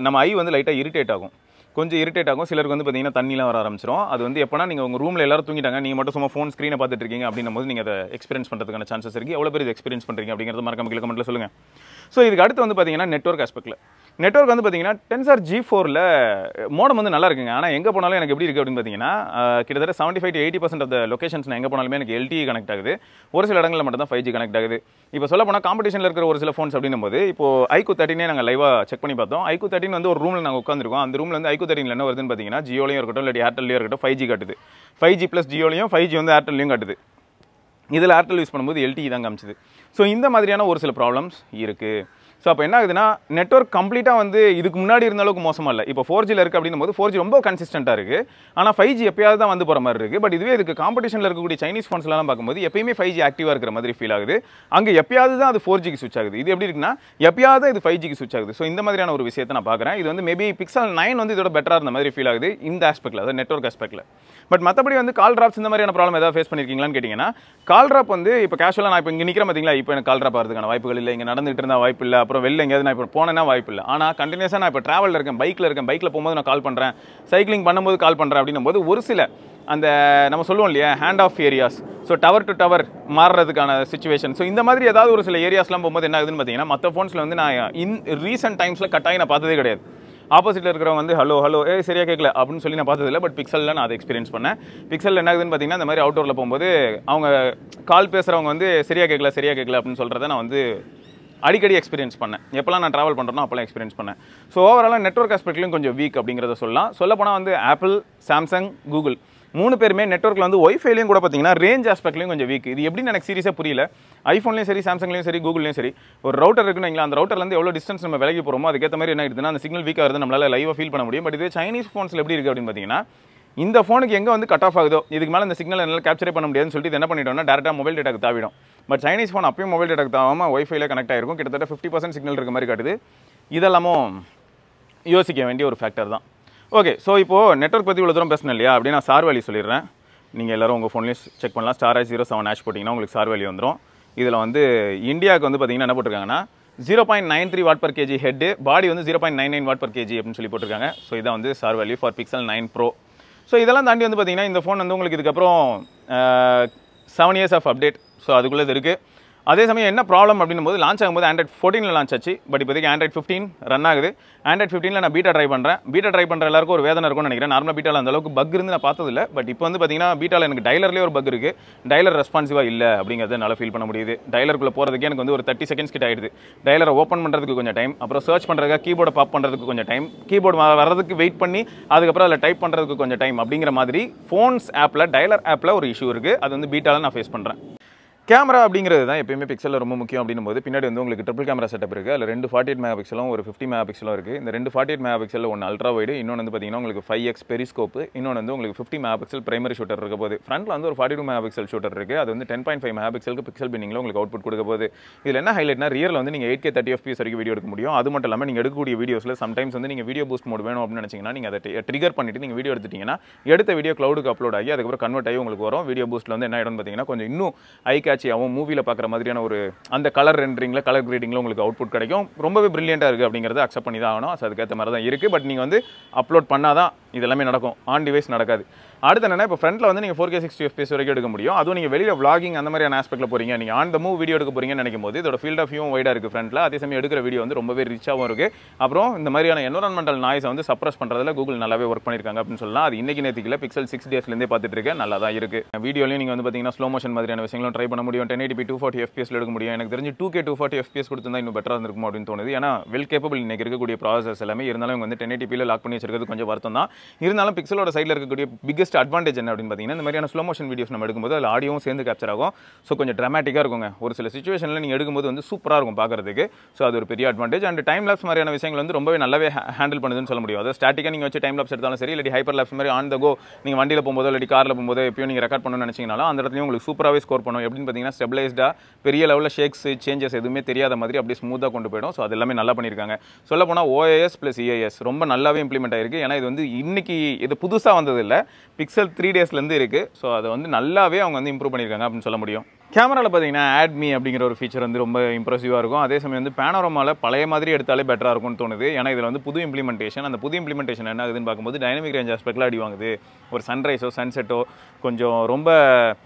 நம்ம ஐ வந்து லைட்டாக இரிட்டேட் ஆகும், கொஞ்சம் இரிட்டேட் ஆகும். சிலருக்கு வந்து பார்த்தீங்கன்னா தண்ணிலாம் வர ஆரம்பிச்சிடும். அது வந்து எப்போனா நீங்கள் உங்கள் ரூமில் எல்லாரும் தூங்கிட்டாங்க, நீங்கள் மட்டும் சும்மா ஃபோன் ஸ்க்ரீனை பார்த்துட்டு இருக்கீங்க அப்படின்னும் போது நீங்கள் அதை எக்ஸ்பீரியன்ஸ் பண்ணுறதுக்கான சான்சஸ் இருக்குது. எவ்வளோ பேர் இது எக்ஸ்பீரியன்ஸ் பண்ணுறீங்க அப்படிங்கிறது மறக்காம கீழே கமெண்ட்டில் சொல்லுங்கள். ஸோ இதுக்கு அடுத்து வந்து பார்த்தீங்கன்னா நெட்வொர்க் ஆஸ்பெக்ட்டில் வந்து பார்த்தீங்கன்னா Tensor G4ல மோடம் வந்து நல்லா இருக்குங்க. ஆனால் எங்கே போனாலும் எனக்கு எப்படி இருக்குது அப்படின்னு பார்த்தீங்கன்னா கிட்டத்தட்ட 75 to 80% ஆஃப் த லொகேஷன்ஸ் நான் எங்கே போனாலுமே எனக்கு LTE கனெக்ட் ஆகுது. ஒரு சில இடங்களில் மட்டும் தான் 5G கனெக்ட் ஆகுது. இப்போ சொல்ல போனால் காம்படிஷனில் இருக்கிற ஒரு சில ஃபோன்ஸ் அப்படின்னும் போது இப்போ iQOO 13 நாங்கள் லைவாக செக் பண்ணி பார்த்தோம். iQOO 13 வந்து ஒரு ரூமில் நாங்கள் உட்காந்துருக்கோம். அந்த ரூமில் வந்து iQOO 13 என்ன வருதுன்னு பார்த்தீங்கன்னா ஜியோலையும் இருக்கட்டும் இல்லை ஏர்டெல்லையும் இருக்கட்டும் 5G காட்டுது. 5G + ஜியோலையும் 5G வந்து ஏர்டெல்லையும் காட்டுது. இதில் ஏர்டெல் யூஸ் பண்ணும்போது LTE தான் காமிச்சுது. ஸோ இந்த மாதிரியான ஒரு சில ப்ராப்ளம்ஸ் இருக்குது. ஸோ அப்போ என்ன ஆகுதுன்னா நெட்வொர்க் கம்ப்ளீட்டாக வந்து இதுக்கு முன்னாடி இருந்த அளவுக்கு மோசமாக இல்லை. இப்போ 4Gயில் இருக்குது அப்படின்னும் போது 4G ரொம்ப கன்சிஸ்டண்ட்டாக இருக்குது. ஆனால் 5G எப்பயாவது தான் வந்து போகிற மாதிரி இருக்குது. பட் இதுவே இதுக்கு காம்படிஷனில் இருக்கக்கூடிய சைனீஸ் ஃபோன்ஸ்லாம் பார்க்கும்போது எப்பயுமே 5G ஆக்டிவாக இருக்கிற மாதிரி ஃபீல் ஆகுது. அங்கே எப்பயாவது தான் அது 4Gக்கு ஸ்விட்ச் ஆகுது. இது எப்படி இருக்குன்னா எப்பயாவது இது 5Gக்கு ஸ்விட்ச் ஆகுது. ஸோ இந்த மாதிரியான ஒரு விஷயத்தை நான் பார்க்குறேன். இது வந்து மேபி Pixel 9 வந்து இதோட பெட்டராக இருந்த மாதிரி ஃபீல் ஆகுது இந்த ஆஸ்பெக்டில், அதாவது நெட்வொர்க் ஆஸ்பெக்டில். பட் மற்றபடி வந்து கால் ட்ராப்ஸ் இந்த மாதிரியான ப்ராப்ளம் ஏதாவது ஃபேஸ் பண்ணியிருக்கீங்களான்னு கேட்டிங்கன்னா கால் ட்ராப் வந்து இப்போ கேஷுவலாக நான் இப்போ இங்கே நிற்கிறேன் பார்த்தீங்களா, இப்போ எனக்கு கால் ட்ராப் ஆகிறதுக்கான வாய்ப்புகள் இல்லை. இங்கே நடந்துகிட்டு இருந்தால் வாய்ப்பு இல்லை. அப்புறம் வெளில எங்கேயாவது நான் இப்போ போனேன்னா வாய்ப்பு இல்லை. ஆனால் கண்டினியூஸாக நான் இப்போ ட்ராவலில் இருக்கேன், பைக்கில் போகும்போது நான் கால் பண்ணுறேன், சைக்கிளிங் பண்ணும்போது கால் பண்ணுறேன் அப்படின்னும் போது ஒரு சில அந்த நம்ம சொல்லுவோம் இல்லையா hand off areas, so tower to tower மாறுறதுக்கான சிச்சுவேஷன். ஸோ இந்த மாதிரி ஏதாவது ஒரு சில ஏரியாஸ்லாம் போகும்போது என்ன ஆகுதுன்னு பார்த்தீங்கன்னா மற்ற ஃபோன்ஸில் வந்து நான் ரீசெண்ட் டைம்ஸில் கட்டாயி நான் பார்த்ததே கிடையாது. ஆப்போசிட்டில் இருக்கிறவங்க வந்து ஹலோ சரியாக கேட்கல அப்படின்னு சொல்லி நான் பார்த்ததில்லை. பட் பிக்சலில் நான் அதை எக்ஸ்பீரியன்ஸ் பண்ணேன். பிக்சலில் என்ன ஆகுதுன்னு பார்த்தீங்கன்னா இந்த மாதிரி அவுட்டோரில் போகும்போது அவங்க கால் பேசுகிறவங்க வந்து சரியாக கேட்கல அப்படின்னு சொல்கிறத நான் வந்து அடிக்கடி எக்ஸ்பீரியன்ஸ் பண்ணேன். எப்போல்லாம் நான் ட்ராவல் பண்ணுறேனோ அப்போல்லாம் எக்ஸ்பீரியன்ஸ் பண்ணேன். ஸோ ஓவராலாக நெட்வொர்க் ஆஸ்பெக்ட்லையும் கொஞ்சம் வீக் அப்படிங்கிறத சொல்லப்போனால் வந்து ஆப்பிள், சாம்சங், கூகுள் 3 பேருமே நெட்வொர்க்கில் வந்து ஒய்ஃபைலையும் கூட பார்த்தீங்கன்னா ரேஞ்ச் ஆஸ்பெக்ட்லையும் கொஞ்சம் வீக். இது எப்படின்னு எனக்கு சீரியஸாக புரியல. ஐஃபோன்லையும் சரி, சாம்சங்லையும் சரி, கூகுள்லையும் சரி ஒரு ரவுட்டர் இருக்குன்னு அந்த ரவுட்டர்லேருந்து எவ்வளோ டிஸ்டன்ஸ் நம்ம விலகி போகிறோமோ அதுக்கேற்ற மாதிரி என்ன ஆகிடுதுன்னா அந்த சிக்னல் வீக் ஆகுது, நம்மளால் லைவாக ஃபீல் பண்ண முடியும். பட் இது சைனீஸ் ஃபோன்ஸில் எப்படி இருக்குது அப்படின்னு பார்த்தீங்கன்னா இந்த ஃபோனுக்கு எங்கே வந்து கட் ஆஃப் ஆகுதோ இதுக்கு மேலே இந்த சிக்னல் என்னால் கேப்சரே பண்ண முடியாதுன்னு சொல்லிட்டு என்ன பண்ணிட்டோம்னா டேரெக்டாக மொபைல் டேட்டாக்கு தாவிடும். பட் சைனீஸ் ஃபோன் அப்பயும் மொபைல் டேட்டாக்கு தாவாமல் ஒய்ஃபைல கனெக்ட் ஆகிருக்கும். கிட்டத்தட்ட 50% சிக்னல் இருக்க மாதிரி காட்டுது. இதெல்லாமும் யோசிக்க வேண்டிய ஒரு ஃபேக்டர் தான். ஓகே, ஸோ இப்போது நெட்வொர்க் பற்றி இவ்வளோ தூரம் பேசணும் இல்லையா, அப்படியே நான் சார் வேல்யூ சொல்லிடுறேன். நீங்கள் எல்லோரும் உங்கள் ஃபோன்லேயும் செக் பண்ணலாம். *07# போட்டிங்கன்னா உங்களுக்கு சார் வேல்யூ வந்துடும். இதில் வந்து இந்தியாவுக்கு வந்து பார்த்தீங்கன்னா என்ன போட்டிருக்காங்கன்னா 0.93 W/kg ஹெட்டு, பாடி வந்து 0.99 W/kg அப்படின்னு சொல்லி போட்டிருக்காங்க. ஸோ இதான் வந்து sir value for Pixel 9 Pro. So இதெல்லாம் தாண்டி வந்து பார்த்தீங்கன்னா இந்த ஃபோன் வந்து உங்களுக்கு இதுக்கப்புறம் 7 years ஆஃப் அப்டேட். ஸோ அதுக்குள்ளே இது இருக்குது. அதே சமயம் என்ன ப்ராப்ளம் அப்படின்னும் போது லான்ச் ஆகும்போது Android 14ல் லான்ச் ஆச்சு. பட் இப்போதைக்கு Android 15 ரன் ஆகுது. Android 15ல் நான் பீட்டா ட்ரை பண்ணுற எல்லாருக்கும் ஒரு வேதனை இருக்கும்னு நினைக்கிறேன். நார்மலாக பீட்டாவில் அந்த அளவுக்கு பக் இருந்து நான் பார்த்ததில்லை. பட் இப்போ வந்து பார்த்தீங்கன்னா பீட்டாவில் எனக்கு டைலர்லேயே ஒரு பக் இருக்குது. டைலர் ரெஸ்பான்சிவாக இல்லை அப்படிங்கிறத என்னால் ஃபீல் பண்ண முடியுது. டைலருக்குள்ளே போகிறதுக்கு எனக்கு வந்து ஒரு 30 seconds கிட்ட ஆயிடுது. டைலரை ஓப்பன் பண்ணுறதுக்கு கொஞ்சம் டைம், அப்புறம் சர்ச் பண்ணுறதுக்கு கீபோர்டை பாப் பண்ணுறதுக்கு கொஞ்சம் டைம், கீபோர்டு வர்றதுக்கு வெயிட் பண்ணி அதுக்கப்புறம் அதில் டைப் பண்ணுறதுக்கு கொஞ்சம் டைம் அப்படிங்கிற மாதிரி ஃபோன்ஸ் ஆப்பில் டைலர் ஆப்பில் ஒரு இஷ்யூ இருக்குது. அது வந்து பீட்டாவில் நான் ஃபேஸ் பண்ணுறேன். கேமரா அப்படிங்கிறது தான் எப்பயுமே பிக்சலில் ரொம்ப முக்கியம் அப்படின்னும் போது பின்னாடி வந்து உங்களுக்கு ட்ரிபிள் கேமரா செட்டப் இருக்குது. அதில் 2 48 மெகாபிக்சலும் ஒரு 50 மெகாபிக்சலும் இருக்குது. இந்த 2 48 மெகாபிக்சலில் ஒன்று அல்ட்ரா வைடு, இன்னொன்று வந்து பார்த்தீங்கன்னா உங்களுக்கு 5x பெரிஸ்கோப்பு, இன்னொன்று வந்து உங்களுக்கு 50 மெகாபிக்சல் பிரைமரி ஷூட்டர் இருக்க போது. ஃப்ரண்ட்டில் வந்து ஒரு 42 மெகாபிக்சல் ஷூட்டர் இருக்குது. அது வந்து 10.5 மெகாபிக்சலுக்கு பிக்சல் பின்னிங்கில் உங்களுக்கு அவுட்புட் கொடுக்க போகுது. இதில் என்ன ஹைலைட்னா ரியரில் வந்து நீங்கள் 8K 30 FPS வரைக்கும் வீடியோ எடுக்க முடியும். அது மட்டும் இல்லாமல் நீங்கள் எடுக்கக்கூடிய வீடியோஸில் சம்டைம்ஸ் வந்து நீங்கள் வீடியோ பூஸ்ட் மோட் வேணும் அப்படின்னு நினச்சிங்கன்னா நீங்கள் அதை ட்ரிகர் பண்ணிவிட்டு நீங்கள் வீடியோ எடுத்துட்டிங்கன்னா எடுத்த வீடியோ க்ளவுடுக்கு அப்லோட் ஆகி அதுக்கப்புறம் கன்வெர்ட் ஆகி உங்களுக்கு வரும். வீடியோ பூஸ்ட்டில் வந்து என்ன ஆகிடும் பார்த்தீங்கன்னா கொஞ்சம் இன்னும் ஐ கேட்சியாகவும் மூவியில் பார்க்குற மாதிரியான ஒரு அந்த கலர் ரெண்டரிங்கில் கலர் கிரேடிங்கில் உங்களுக்கு அவுட்புட் கிடைக்கும். ரொம்பவே பிரில்லியண்டாக இருக்குது அப்படிங்கிறத அக்செப்ட் பண்ணி தான் ஆகணும். அதுக்கேற்ற மாதிரி தான் இருக்குது. பட் நீங்கள் வந்து அப்லோட் பண்ணால் தான் இதெல்லாமே நடக்கும், ஆன் டிவைஸ் நடக்காது. அடுத்து என்னன்னா இப்போ ஃப்ரண்ட்டில் வந்து நீங்கள் 4K 60 FPS வரைக்கும் எடுக்க முடியும். அதுவும் நீங்கள் வெளியில் vlogging அந்த மாதிரியான ஆஸ்பெக்ட்டில் போகிறீங்க, நீங்கள் ஆன் த மூவ் வீடியோ எடுக்க போகிறீங்கன்னு நினைக்கும் போது இதோட ஃபீல்ட் ஆஃப் வியூவும் வைடாக இருக்குது ஃப்ரண்ட்டில். அதே சமயம் எடுக்கிற வீடியோ வந்து ரொம்பவே ரிச்சாகவும் இருக்குது. அப்புறம் இந்த மாதிரியான என்வரான்மெண்டல் நாய்ஸை வந்து சப்ரஸ் பண்ணுறதுல கூகுள் நல்லாவே ஒர்க் பண்ணியிருக்காங்க அப்படின்னு சொல்லலாம். அது இன்றைக்கி நேற்றுக்கில் Pixel 6 daysலேருந்தே பார்த்துட்டு இருக்கேன், நல்லா தான் இருக்குது. வீடியோலையும் நீங்கள் வந்து பார்த்தீங்கன்னா ஸ்லோ மோஷன் மாதிரியான விஷயங்களும் ட்ரை பண்ண முடியும். 1080p 240 FPS எடுக்க முடியும். எனக்கு தெரிஞ்சு 2K 240 FPS கொடுத்துருந்தா இன்னும் பெட்டராக இருந்திருக்கும் அப்படின்னு தோணுது. ஏன்னா வெல் கேப்பபிள் இன்றைக்கி இருக்கக்கூடிய ப்ராசஸ் எல்லாமே இருந்தாலும் இவங்க வந்து 1080pல லாக் பண்ணி வச்சிருக்கிறது கொஞ்சம் வருத்தம் தான். இருந்தாலும் பிக்சலோட சைடில் இருக்கக்கூடிய பிக்கஸ்ட் பிக்கெஸ்ட் அட்வான்டேஜ் என்ன அப்படின்னு பார்த்தீங்கன்னா இந்த மாதிரியான ஸ்லோ மோஷன் வீடியோஸ் நம்ம எடுக்கும்போது அதில் ஆடியோவும் சேர்ந்து கேப்சர் ஆகும். ஸோ கொஞ்சம் ட்ராமேட்டிக்காக இருக்குங்க. ஒரு சில சிச்சுவேஷனில் நீங்கள் எடுக்கும்போது வந்து சூப்பராக இருக்கும் பார்க்குறதுக்கு. ஸோ அது ஒரு பெரிய அட்வான்டேஜ். அண்ட் டைம் லாப்ஸ் மாதிரியான விஷயங்கள் வந்து ரொம்பவே நல்லாவே ஹேண்டில் பண்ணுதுன்னு சொல்ல முடியும். அதாவது ஸ்டாட்டிக்காக நீங்கள் வச்சு டைம் லாப்ஸ் எடுத்தாலும் சரி, இல்லை ஹைப்பர் லாப்ஸ் மாதிரி ஆன் த கோ நீங்கள் வண்டியில் போகும்போது இல்லை காரில் போகும்போது எப்பயும் நீங்கள் ரெக்கார்ட் பண்ணணும்னு நினச்சிங்கனாலும் அந்த இடத்துலையும் உங்களுக்கு சூப்பராகவே ஸ்கோர் பண்ணும். எப்படின்னு பார்த்தீங்கன்னா ஸ்டெபிளைஸ்டாக பெரிய லெவலில் ஷேக்ஸ் சேஞ்சஸ் எதுவுமே தெரியாத மாதிரி அப்படியே ஸ்மூத்தாக கொண்டு போயிடும். ஸோ அது எல்லாமே நல்லா பண்ணியிருக்காங்க. சொல்ல போனால் OIS + EIS ரொம்ப நல்லாவே இம்ப்ளிமெண்ட் ஆயிருக்கு. ஏன்னா இது வந்து இன்னைக்கு இது புதுசாக வந்தது இல்லை, பிக்சல் 3 டேஸ்லேருந்து இருக்குது. ஸோ அதை வந்து நல்லாவே அவங்க வந்து இம்ப்ரூவ் பண்ணியிருக்காங்க அப்படின்னு சொல்ல முடியும். கேமராவில் பார்த்தீங்கன்னா ஆட் மீ அப்படிங்கிற ஒரு ஃபீச்சர் வந்து ரொம்ப இம்ப்ரெசிவாக இருக்கும். அதே சமயம் வந்து பேனோரமாவில் பழைய மாதிரி எடுத்தாலே பெட்டராக இருக்கும்னு தோணுது. ஏன்னா இதில் வந்து புது இம்ப்ளிமெண்டேஷன். அந்த புது இம்ப்ளிமெண்டேஷன் என்ன ஆகுதுன்னு பார்க்கும்போது டைனமிக் ரேஞ்ச் ஆஸ்பெக்டில் அடி வாங்குது. ஒரு சன்ரைஸோ சன்செட்டோ கொஞ்சம் ரொம்ப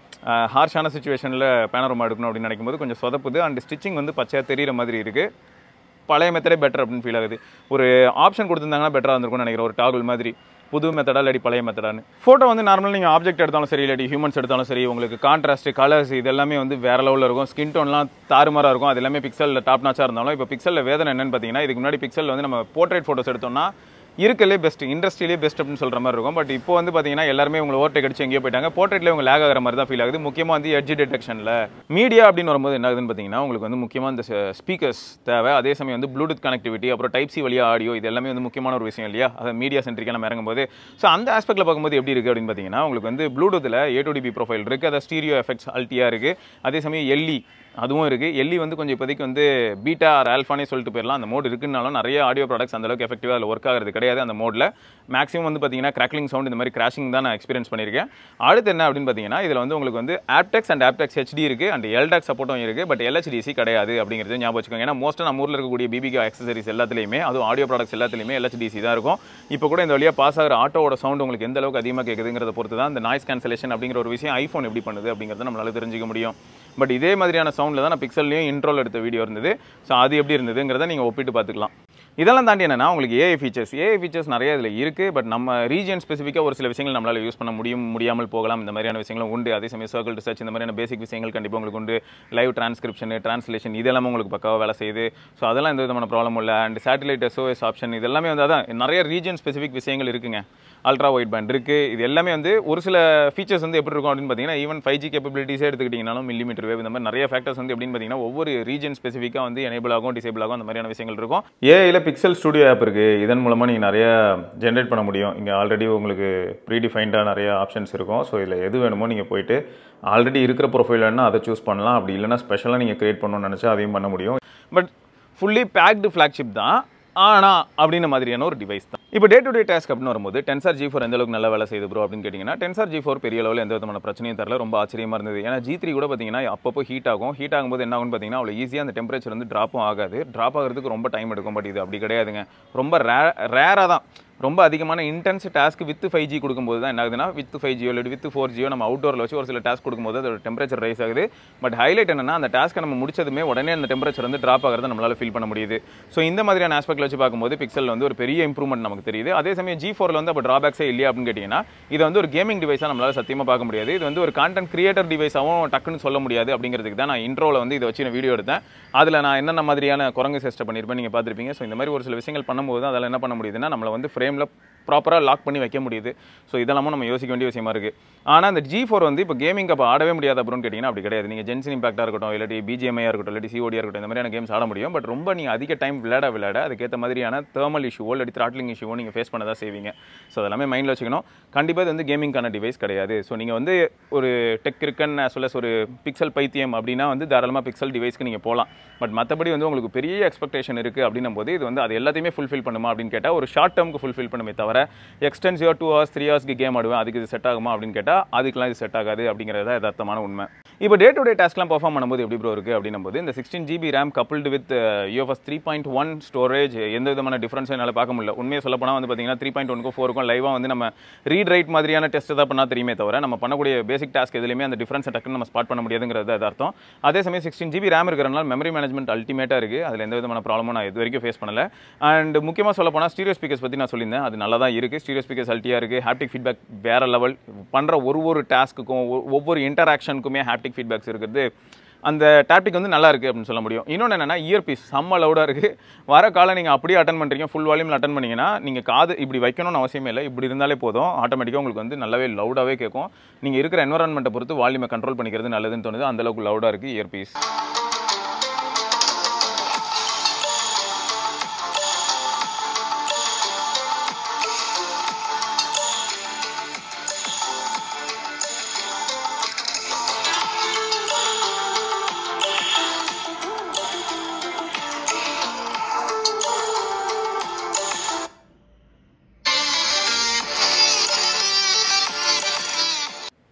ஹார்ஷான சுச்சுவேஷனில் பேனோரமா எடுக்கணும் அப்படின்னு நினைக்கும்போது கொஞ்சம் சொதப்புது. அண்ட் ஸ்டிச்சிங் வந்து பச்சையாக தெரிகிற மாதிரி இருக்குது. பழைய மெத்தடே பெட்டர் அப்படின்னு ஃபீல் ஆகுது. ஒரு ஆப்ஷன் கொடுத்துருந்தாங்கன்னா பெட்டராக இருந்திருக்கும்னு நினைக்கிறேன். ஒரு டாகுல் மாதிரி புது மெத்தடா இல்லாட்டி பழைய மெத்தடான்னு. ஃபோட்டோ வந்து நார்மலாக நீங்கள் ஆப்ஜெக்ட் எடுத்தாலும் சரி, இல்லாட்டி ஹியூமன்ஸ் எடுத்தாலும் சரி, உங்களுக்கு கான்ட்ராஸ்ட் கலர்ஸ் இது எல்லாமே வந்து வேற லெவலில் இருக்கும். ஸ்கின் டோன்லாம் தாறுமாறாக இருக்கும். அது எல்லாமே பிக்சலில் டாப் நாச்சாக இருந்தாலும் இப்போ பிக்சலில் வேதனை என்னன்னு பார்த்தீங்கன்னா, இதுக்கு முன்னாடி பிக்சல் வந்து நம்ம போர்ட்ரேட் ஃபோட்டோஸ் எடுத்தோம்னா இருக்கலே பெஸ்ட், இண்டஸ்ட்ரியிலே பெஸ்ட் அப்படின்னு சொல்கிற மாதிரி இருக்கும். பட் இப்போ வந்து பார்த்தீங்கன்னா எல்லாருமே உங்களை ஓவர்டேக் அடிச்சு எங்கேயோ போயிட்டாங்க. போர்ட்ரேட்லேயே உங்க லேக் ஆகிற மாதிரி தான் ஃபீல் ஆகுது. முக்கியமாக வந்து எட்ஜ் டிடெக்ஷனில் மீடியா அப்படின்னு வரும்போது என்ன ஆகுதுன்னு பார்த்தீங்கன்னா, உங்களுக்கு வந்து முக்கியமாக இந்த ஸ்பீக்கர்ஸ் தேவை. அதே சமயம் வந்து ப்ளூடூத் கனெக்டிவிட்டி, அப்புறம் டைப் சி வழியாக ஆடியோ, இது எல்லாமே வந்து முக்கியமான ஒரு விஷயம் இல்லையா? அதை மீடியா சென்ட்ரிக்காக நம்ம இறங்கும்போது ஸோ அந்த ஆஸ்பெக்டில் பார்க்கும்போது எப்படி இருக்குது அப்படின்னு பார்த்தீங்கன்னா, உங்களுக்கு வந்து ப்ளூடூத்தில் A2DB ப்ரொஃபைல் இருக்குது. அதை ஸ்டீரியோ எஃபெக்ட்ஸ் அல்ட்டியாக இருக்குது. அதே சமயம் LE அதுவும் இருக்குது. LE வந்து கொஞ்சம் இப்போதைக்கு வந்து பீட்டா ஆர் ஆல்ஃபானே சொல்லிட்டு போயிடலாம். அந்த மோட் இருக்குன்னாலும் நிறைய ஆடியோ ப்ராடக்ட்ஸ் அந்தளவுக்கு எஃபெக்டிவாக அதில் ஒர்க் ஆகிறது கிடையாது. அந்த மோடில் மேக்ஸிமம் வந்து பார்த்தீங்கன்னா கிராக்லிங் சவுண்ட் இந்த மாதிரி கிராஷிங் தான் நான் எக்ஸ்பீரியன்ஸ் பண்ணியிருக்கேன். அடுத்து என்ன அப்படின்னு பார்த்தீங்கன்னா, இதில் வந்து உங்களுக்கு வந்து ஆப்டெக்ஸ் அண்ட் ஆப்டெக்ஸ் HD இருக்குது, அண்ட் LDAC சப்போர்ட்டும் இருக்குது. பட் LHDC கிடையாது அப்படிங்கிறது ஞாபகம் வச்சுக்கோங்க. ஏன்னா மோஸ்ட்டாக நம்ம ஊரில் இருக்கக்கூடிய BBQ ஆக்சசரிஸ் எல்லாத்துலேயுமே, அதுவும் ஆடியோ ப்ராடக்ட்ஸ் எல்லாத்துலேயுமே LHDC தான் இருக்கும். இப்போ கூட இந்த வழியாக பாஸ் ஆகிற ஆட்டோவோட சவுண்ட் உங்களுக்கு எந்த அளவுக்கு அதிகமாக கேட்குதுங்கிறத பொறுத்து தான் இந்த நாய்ஸ் கேன்சலேஷன் அப்படிங்கிற ஒரு விஷயம் ஐஃபோன் எப்படி பண்ணுது அப்படிங்கிறத நம்மளால தெரிஞ்சிக்க முடியும். பட் இதே மாதிரியான சவுண்டில் தான் நான் பிக்சல்லையும் இன்ட்ரோல் எடுத்த வீடியோ இருந்தது. ஸோ அது எப்படி இருந்ததுங்கிறத நீங்கள் ஒப்பிட்டு பார்த்துக்கலாம். இதெல்லாம் தாண்டி என்னன்னா, உங்களுக்கு ஏஐ ஃபீச்சர்ஸ் நிறைய இதில் இருக்குது. பட் நம்ம ரீஜன் ஸ்பெசிஃபிக்காக ஒரு சில விஷயங்கள் நம்மளால் யூஸ் பண்ண முடியாமல் போகலாம். இந்த மாதிரியான விஷயங்களும் உண்டு. அதே சமயம் சர்க்கிள் ரிசர்ச் இந்த மாதிரியான பேசிக் விஷயங்கள் கண்டிப்பாக உங்களுக்கு உண்டு. லைவ் டிரான்ஸ்கிரிப்ஷன், டிரான்ஸ்லேஷன் இதெல்லாமே உங்களுக்கு பக்காவாக வேலை செய்யுது. ஸோ அதெல்லாம் எந்த விதமான ப்ராப்ளம் இல்லை. அண்ட் சேட்டலைட் SOS ஆப்ஷன் இதெல்லாமே வந்து அதான் நிறைய ரீஜன் ஸ்பெசிஃபிக் விஷயங்கள் இருக்குங்க. அல்ட்ரா ஒயிட் பேண்ட் இருக்குது. இது எல்லாமே வந்து ஒரு சில ஃபீச்சர்ஸ் வந்து எப்படி இருக்கும் அப்படின்னு பார்த்தீங்கன்னா, ஈவன் 5G கேப்பபிலிட்டிஸே எடுத்துக்கிட்டிங்கனாலும் மில்லிமீட்டர் வேவ் இந்த மாதிரி நிறைய ஃபேக்டர்ஸ் வந்து எப்படின்னு பார்த்தீங்கன்னா ஒவ்வொரு ரீஜன் ஸ்பெசிஃபிக்காக வந்து எனேபிள் ஆகும், டிசேபிள் ஆகும், அந்த மாதிரியான விஷயங்கள் இருக்கும். ஏஐயில் பிக்சல் ஸ்டுடியோ ஆப் இருக்குது. இதன் மூலமாக நீங்கள் நிறைய ஜென்ரேட் பண்ண முடியும். இங்கே ஆல்ரெடி உங்களுக்கு ப்ரீடிஃபைண்டாக நிறைய ஆப்ஷன்ஸ் இருக்கும். ஸோ இதில் எது வேணுமோ நீங்கள் போயிட்டு ஆல்ரெடி இருக்கிற ப்ரொஃபைல் வேணுன்னா அதை சூஸ் பண்ணலாம். அப்படி இல்லைனா ஸ்பெஷலாக நீங்கள் கிரியேட் பண்ணணும்னு நினச்சா அதையும் பண்ண முடியும். பட் ஃபுல்லி பேக்டு ஃப்ளாக்ஷிப் தான் அப்படின்ற மாதிரியான ஒரு டிவைஸ் தான். இப்போ டே டு டே டாஸ்க் அப்படின்னு வரும்போது Tensor G4 எந்த அளவுக்கு நல்ல வேலை செய்யுது ப்ரோ அப்படின்னு கேட்டிங்கன்னா, Tensor G4 பெரிய லெவலில் எந்த விதமான பிரச்சனையும் தரல. ரொம்ப ஆச்சரியமாக இருந்தது. ஏன்னா G3 கூட பார்த்தீங்கன்னா அப்பப்போ ஹீட் ஆகும்போது என்ன ஆகும்னு பார்த்தீங்கன்னா அவ்வளோ ஈஸியாக அந்த டெம்பரேச்சர் வந்து ட்ராப் ஆகிறதுக்கு ரொம்ப டைம் எடுக்கும். பட் இது அப்படி கிடையாதுங்க. ரொம்ப ரேராக தான் ரொம்ப அதிகமான இன்டென்ஸ் டாஸ்க் வித் 5G கொடுக்கும்போது தான் என்ன ஆகுதுன்னா, வித் 5G இல்லை வித் 4G நம்ம அவுட்டோரில் வச்சு ஒரு சில டாஸ்க் கொடுக்கும்போது அதோட டெம்பரேச்சர் ரைஸ் ஆகுது. பட் ஹைலைட் என்னன்னா, அந்த டாஸ்க்கை நம்ம முடிச்சதுமே உடனே அந்த டெம்பரேச்சர் வந்து ட்ராப் ஆகிறத நம்மளால் ஃபீல் பண்ண முடியுது. ஸோ இந்த மாதிரியான ஆஸ்பெக்டில் வச்சு பார்க்கும்போது பிக்சல் வந்து ஒரு பெரிய இம்ப்ரூவ்மெண்ட் நமக்கு தெரியுது. அதே சமயம் G4ல வந்து அப்போ ட்ராபேக்ஸே இல்லையா அப்படின்னு கேட்டிங்கன்னா, இதை வந்து ஒரு கேமிங் டிவைஸாக நம்மளால் சத்தியமாக பார்க்க முடியாது. இது வந்து ஒரு கான்டென்ட் கிரியேட்டர் டிவைஸாகவும் டக்குன்னு சொல்ல முடியாது. அப்படிங்கிறதுக்கு தான் நான் இன்ட்ரோவில் வந்து இதை வச்சு நான் வீடியோ எடுத்தேன். அதில் நான் என்னென்ன மாதிரியான குரங்கு செஸ்ட்டை பண்ணியிருப்பேன் நீங்கள் பார்த்துருப்பீங்க. ஸோ இந்த மாதிரி ஒரு சில விஷயங்கள் பண்ணும்போது அதில் என்ன பண்ண முடியுதுன்னா, நம்மளை வந்து ஃப்ரேமில் ப்ராப்பராக லாக் பண்ணி வைக்க முடியுது. ஸோ இதெல்லாமும் நம்ம யோசிக்க வேண்டிய விஷயமா இருக்குது. ஆனால் அந்த G4 வந்து இப்போ கேமிங் அப்போ ஆடவே முடியாது அப்படின்னு கேட்டிங்கன்னா அப்படி கிடையாது. நீங்கள் ஜென்சன் இம்பாக்டாக இருக்கட்டும், இல்லாட்டி BGMI இருக்கட்டும், இல்லாட்டி COD இருக்கட்டும், இந்த மாதிரியான கேம்ஸ் ஆட முடியும். பட் ரொம்ப நீங்கள் அதிக டைம் விளையாட அதுக்கேற்ற மாதிரியான தேர்மல் இஷ்யூவோ இல்லாட்டி த்ராட்லிங் இஷ்யூவோ நீங்கள் ஃபேஸ் பண்ண தான் செய்வீங்க. ஸோ அதெல்லாமே மைண்டில் வச்சுக்கணும். கண்டிப்பாக இது வந்து கேமிங்கான டிவைஸ் கிடையாது. ஸோ நீங்கள் வந்து ஒரு டெக் இருக்குன்னு சொல்ல ஒரு பிக்சல் பைத்தியம் அப்படின்னா வந்து தாராளமாக பிக்சல் டிவைஸ்க்கு நீங்கள் போகலாம். பட் மற்றபடி வந்து உங்களுக்கு பெரிய எக்ஸ்பெக்டேஷன் இருக்குது அப்படின்னும் போது இது வந்து அது எல்லாத்தையுமே ஃபுல்ஃபில் பண்ணுமா அப்படின்னு கேட்டால் ஒரு ஷார்ட் டேர்முக்கு ஃபுல்ஃபில் பண்ணுமே தவிர எக்ஸ்டென்சிவாக 2 hours 3 hours கேம் ஆடுவேன் அதுக்கு இது செட் ஆகுமா அப்படின்னு கேட்டால் அதுக்கெல்லாம் இது செட் ஆகாது அப்படிங்கிறது தான் யதார்த்தமான உண்மை. இப்போ டே டு டே டாஸ்க்லாம் பெர்ஃபார்ம் பண்ணும்போது எப்படி ப்ரோ இருக்குது அப்படின்னும் போது இந்த 16GB RAM coupled with UFS 3.1 storage எந்த விதமான டிஃப்ரென்ஸும் என்னால் பார்க்க முடியல. உண்மையை சொல்ல போனால் வந்து பார்த்தீங்கன்னா 3.1க்கும் 4க்கும் லைவாக வந்து நம்ம ரீட் ரைட் மாதிரியான டெஸ்ட் தான் பண்ணால் தெரியுமே தவிர நம்ம பண்ணக்கூடிய பேசிக் டாஸ்க் எதுலையுமே அந்த டிஃப்ரென்ஸை டக்குன்னு நம்ம ஸ்பாட் பண்ண முடியாதுங்கிறது அர்த்தம். அதே சமயம் 16GB RAM இருக்கிறனால மெமரி மேனேஜ்மெண்ட் அல்டிமேட்டாக இருக்குது. அதில் எந்த விதமான ப்ராப்ளமும் நான் இது வரைக்கும் ஃபேஸ் பண்ணல. அண்ட் முக்கியமாக சொல்ல போனால் ஸ்டீரியோ ஸ்பீக்கர்ஸ் பற்றி நான் சொல்லியிருந்தேன். அது நல்லா தான் இருக்குது. ஸ்டீரியோ ஸ்பீக்கர்ஸ் அல்ட்டியாக இருக்குது. ஹாப்டிக் ஃபீட்பேக் வேறு லெவல். பண்ணுற ஒரு டாஸ்க்குக்கும் ஒவ்வொரு இன்டராக்ஷனுக்குமே ஹாப்டிக் ஃபீட்பேக்ஸ் இருக்கிறது அந்த டாப்டிக் வந்து நல்லா இருக்குது அப்படின்னு சொல்ல முடியும். இன்னொன்று என்னென்னா இயர்பீஸ் செம்ம லவுடாக இருக்குது. வர காலம் நீங்கள் அப்படியே அட்டன் பண்ணுறீங்க, ஃபுல் வால்யூமில் அட்டன் பண்ணிங்கன்னா நீங்கள் காது இப்படி வைக்கணும்னு அவசியமே இல்லை, இப்படி இருந்தாலே போதும், ஆட்டோமேட்டிக்காக உங்களுக்கு வந்து நல்லாவே லவுடாகவே கேட்கும். நீங்கள் இருக்கிற என்வரான்மெண்ட்டை பொறுத்து வால்யூமை கண்ட்ரோல் பண்ணிக்கிறது நல்லதுன்னு தோணுது. அந்தளவுக்கு லவுடாக இருக்குது இயர்பீஸ்.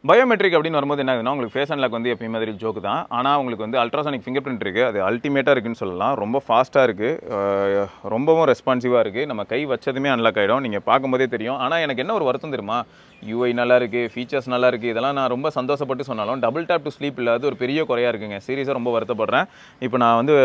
பயோமெட்ரிக் அப்படின்னு வரும்போது என்ன ஆகுதுன்னா, உங்களுக்கு ஃபேஸ் அன்லாக் வந்து எப்பயும் மாதிரி ஜோக்கு தான். ஆனால் உங்களுக்கு வந்து அல்ட்ராசானிக் ஃபிங்கர் பிரிண்ட் இருக்குது. அது அல்டிமேட்டாக இருக்குன்னு சொல்லலாம். ரொம்ப ஃபாஸ்ட்டாக இருக்குது, ரொம்பவும் ரெஸ்பான்சிவாக இருக்குது. நம்ம கை வச்சதுமே அன்லாக் ஆகிடும், நீங்கள் பார்க்கும்போதே தெரியும். ஆனால் எனக்கு என்ன ஒரு வருத்தம் தெரியுமா, யூஐ நல்லா இருக்குது, ஃபீச்சர்ஸ் நல்லா இருக்குது, இதெல்லாம் நான் ரொம்ப சந்தோஷப்பட்டு சொன்னாலும் டபுள் டேப் டு ஸ்லீப் இல்லாத ஒரு பெரிய குறையாக இருக்குங்க. சீரியஸாக ரொம்ப வருத்தப்படுறேன். இப்போ நான் வந்து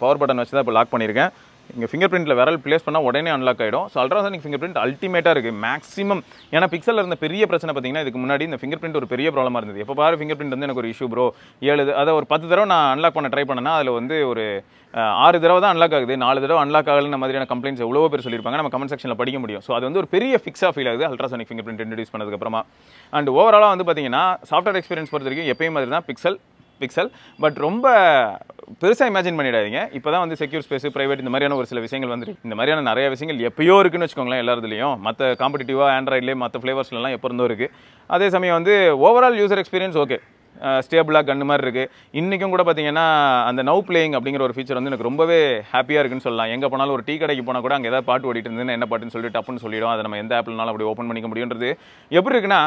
பவர் பட்டன் வச்சு தான் இப்போ லாக் பண்ணியிருக்கேன். இங்கே ஃபிங்கர் பிரிண்ட்டில் விரல் ப்ளேஸ் பண்ணால் உடனே அன்லாக் ஆகிடும். ஸோ அல்ட்ராசானிக் ஃபிங்கர் பிரிண்ட் அல்டிமேட்டாக இருக்குது மேக்ஸிமம். ஏன்னா பிக்சலில் இருந்த பெரிய பிரச்சனை பார்த்தீங்கன்னா, இதுக்கு முன்னாடி இந்த ஃபிங்கர் பிரிண்ட் ஒரு பெரிய ப்ராப்ளமாக இருந்தது. எப்போ பாரு ஃபிங்கர் பிரிண்ட் வந்து எனக்கு ஒரு இஷ்யூ ப்ரோ, 7 அதை ஒரு 10 தடவை நான் அன்லாக் பண்ண ட்ரை பண்ணேன்னா அதில் வந்து ஒரு 6 தடவை தான் அன்லாக் ஆகுது, 4 தடவை அன்லாக் ஆகலன்னு மாதிரியான கம்ப்ளைண்ட்ஸ் எவ்வளோ பேர் சொல்லியிருப்பாங்க, நம்ம கமெண்ட் செக்ஷனில் படிக்க முடியும். ஸோ அது வந்து ஒரு பெரிய ஃபிக்ஸாக ஃபீல் ஆகுது அல்ட்ராசானிக் ஃபிங்கர் பிரிண்ட் இன்ட்ரடியூஸ் பண்ணதுக்கப்புறமா. அண்ட் ஓவராலாக வந்து பார்த்தீங்கன்னா சாஃப்ட்வேர் எக்ஸ்பீரியன்ஸ் பொறுத்த வரைக்கும் எப்பயும் மாதிரி தான் பிக்சல். பட் ரொம்ப பெருசாக இமேஜின் பண்ணிடாதீங்க. இப்போ தான் வந்து செக்யூர் ஸ்பேஸ், பிரைவேட் இந்த மாதிரியான ஒரு சில விஷயங்கள் வந்துருக்கு. இந்த மாதிரியான நிறைய விஷயங்கள் எப்பயோ இருக்குன்னு வச்சுக்கோங்களேன் எல்லாத்துலேயும். மற்ற காம்படிட்டிவாக ஆண்ட்ராய்ட்லேயே மற்ற ஃப்ளேவர்ஸ்லாம் எப்போ இருந்தோ இருக்குது. அதே சமயம் வந்து ஓவரால் யூசர் எக்ஸ்பீரியன்ஸ் ஓகே, ஸ்டேபிளாக கன்று மாதிரி இருக்குது. இன்றைக்கும் கூட பார்த்தீங்கன்னா அந்த நவ் பிளேயிங் அப்படிங்கிற ஒரு ஃபீச்சர் வந்து எனக்கு ரொம்பவே ஹாப்பியாக இருக்குன்னு சொல்லலாம். எங்கே போனாலும் ஒரு டீ கடைக்கு போனால் கூட அங்கே ஏதாவது பாட்டு ஓடிட்டு இருந்ததுன்னு என்ன பாட்டுன்னு சொல்லிட்டு டப்புன்னு சொல்லிடும். அதை நம்ம எந்த ஆப்லனாலும் அப்படி ஓப்பன் பண்ணிக்க முடியுன்றது எப்படி இருக்குன்னா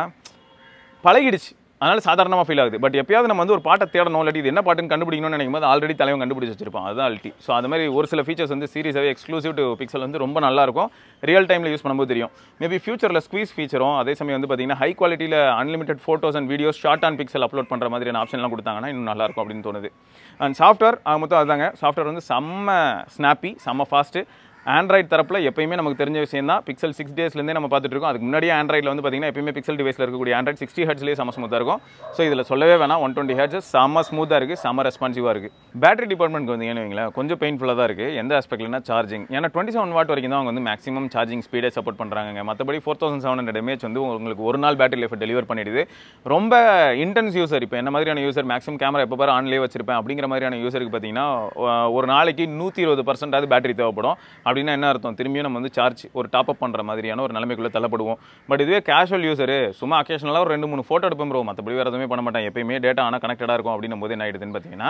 பழகிடுச்சு, அதனால் சாதாரணமாக ஃபீல் ஆகுது. பட் எப்பயாவது நம்ம வந்து ஒரு பாட்டை தேடணும், இல்லாட்டி இது என்ன பாட்டுன்னு கண்டுபிடிக்கணும்னு நினைக்கும் போது ஆல்ரெடி தலைவன் கண்டுபிடிச்சி வச்சிருப்பான், அதுதான் அல்டி. ஸோ அது மாதிரி ஒரு சில ஃபீச்சர்ஸ் வந்து சீரியஸாகவே எக்ஸ்க்ளூசிவ் டு பிக்சல் வந்து ரொம்ப நல்லாயிருக்கும். ரியல் டைமில் யூஸ் பண்ணும்போது தெரியும். மேபி ஃபியூச்சரில் ஸ்குவீஸ் ஃபீச்சரும் அதே சமயம் வந்து பார்த்தீங்கன்னா ஹை குவாலிட்டியில் unlimited photos and videos shot on pixel upload பண்ணுற மாதிரியான ஆப்ஷன்லாம் கொடுத்தாங்கன்னா இன்னும் நல்லாயிருக்கும் அப்படின்னு தோணுது. அண்ட் சாஃப்ட்வேர் மொத்தம் அதுதாங்க. சாஃப்ட்வேர் வந்து செம்ம ஸ்னாப்பி, செம்ம ஃபாஸ்ட்டு. ஆண்ட்ராய்ட் தரப்பில் எப்பயுமே நமக்கு தெரிஞ்ச விஷயம் தான். பிக்சல் 6 டேஸ்லேருந்தே நம்ம பார்த்துட்டு இருக்கோம். அதுக்கு முன்னாடியே ஆண்ட்ராய்டில் வந்து பார்த்தீங்கன்னா எப்பயுமே பிக்சல் டிவைஸில் இருக்கக்கூடிய ஆண்ட்ராய்ட் 60 ஹெர்ட்ஸ்லேயே செம்ம ஸ்மூத்தாக இருக்கும். ஸோ இதில் சொல்லவே வேணாம், 120 ஹெர்ட்ஸ் செம்ம ஸ்மூத்தாக இருக்குது, செம்ம ரெஸ்பான்சிவாக இருக்குது. பேட்டரி டிபார்ட்மெண்ட் வந்தீங்கன்னு வைங்களேன், கொஞ்சம் பெயின்ஃபுல்லாக தான் இருக்குது. எந்த ஆஸ்பெக்ட்லனா சார்ஜிங். ஏன்னா 27 வாட் வரைக்கும் தான் அவங்க வந்து மேக்ஸிமம் சார்ஜிங் ஸ்பீடே சப்போர்ட் பண்ணுறாங்க. மற்றபடி 4700 mAh வந்து உங்களுக்கு ஒரு நாள் பேட்டரி லைஃப் டெலிவர் பண்ணிடுது. ரொம்ப இன்டென்ஸ் யூசர், இப்போ என்ன மாதிரியான யூசர் மேக்ஸிமம் கேமரா எப்போ பாரு ஆன்லேயே வச்சிருப்பேன் அப்படிங்கிற மாதிரியான யூசருக்கு பார்த்தீங்கன்னா ஒரு நாளைக்கு 120% பேட்டரி தேவைப்படும். அப்படின்னா என்ன அர்த்தம், திரும்பியும் நம்ம வந்து சார்ஜ் ஒரு டாப் அப் பண்ணுற மாதிரியான ஒரு நிலைமைக்குள்ளே தள்ளப்படுவோம். பட் இதுவே கேஷுவல் யூசரு சும்மா அக்கேஷனலாக ஒரு 2-3 ஃபோட்டோ எடுப்பேன் ப்ரோ, மற்றபடி வேறு எதுவுமே பண்ண மாட்டேன், எப்பயுமே டேட்டா ஆனால் கனெக்டடாக இருக்கும் அப்படின்னும் போது என்ன ஆகிடுதுன்னு பார்த்தீங்கன்னா,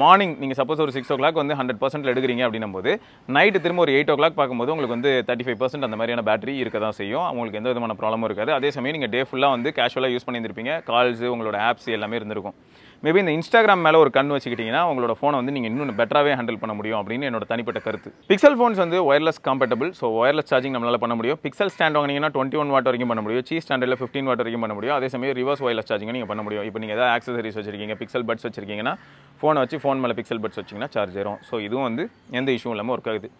மார்னிங் நீங்கள் சப்போஸ் ஒரு 6 o'clock வந்து 100% எடுக்கிறீங்க அப்படின்னும் போது நைட்டு திரும்ப ஒரு 8 o'clock பார்க்கும்போது உங்களுக்கு வந்து 35% அந்த மாதிரியான பேட்டரி இருக்க தான் செய்யும். உங்களுக்கு எந்த விதமான ப்ராப்ளமும் இருக்காது. அதே சமயம் நீங்கள் டே ஃபுல்லாக வந்து கேஷுவலாக யூஸ் பண்ணியிருந்திருப்பீங்க, கால்ஸு உங்களோட ஆப்ஸ் எல்லாமே இருந்திருக்கும். மேபி இந்த இன்ஸ்டாகிராம் மேலே ஒரு கண் வச்சுக்கிட்டிங்கன்னா உங்களோட ஃபோனை வந்து நீங்கள் இன்னும் பெட்டராகவே ஹேண்டில் பண்ண முடியும் அப்படின்னு என்னோட தனிப்பட்ட கருத்து. பிக்சல் ஃபோன்ஸ் வந்து wireless compatible. So wireless charging நம்மளால் பண்ண முடியும். பிக்சல் ஸ்டாண்ட் வாங்கினீங்கன்னா 21 வாட் வரைக்கும் பண்ண முடியும். சீஸ் ஸ்டாண்டில் 15 வாட் வரைக்கும் பண்ண முடியும். அதே சமயம் ரிவர்ஸ் ஒயர்லெஸ் சார்ஜிங் நீங்கள் பண்ண முடியும். இப்போ நீங்கள் ஏதாவது ஆக்சசரிஸ் வச்சிருக்கீங்க, பிக்சல் பட்ஸ் வச்சிருக்கீங்கன்னா ஃபோனை வச்சு ஃபோன் மேலே பிக்சல் பட்ஸ் வச்சிங்கன்னா சார்ஜ் ஏறும். ஸோ இதுவும் வந்து எந்த இஷ்யூ இல்லாமல் ஒர்க் ஆகுது.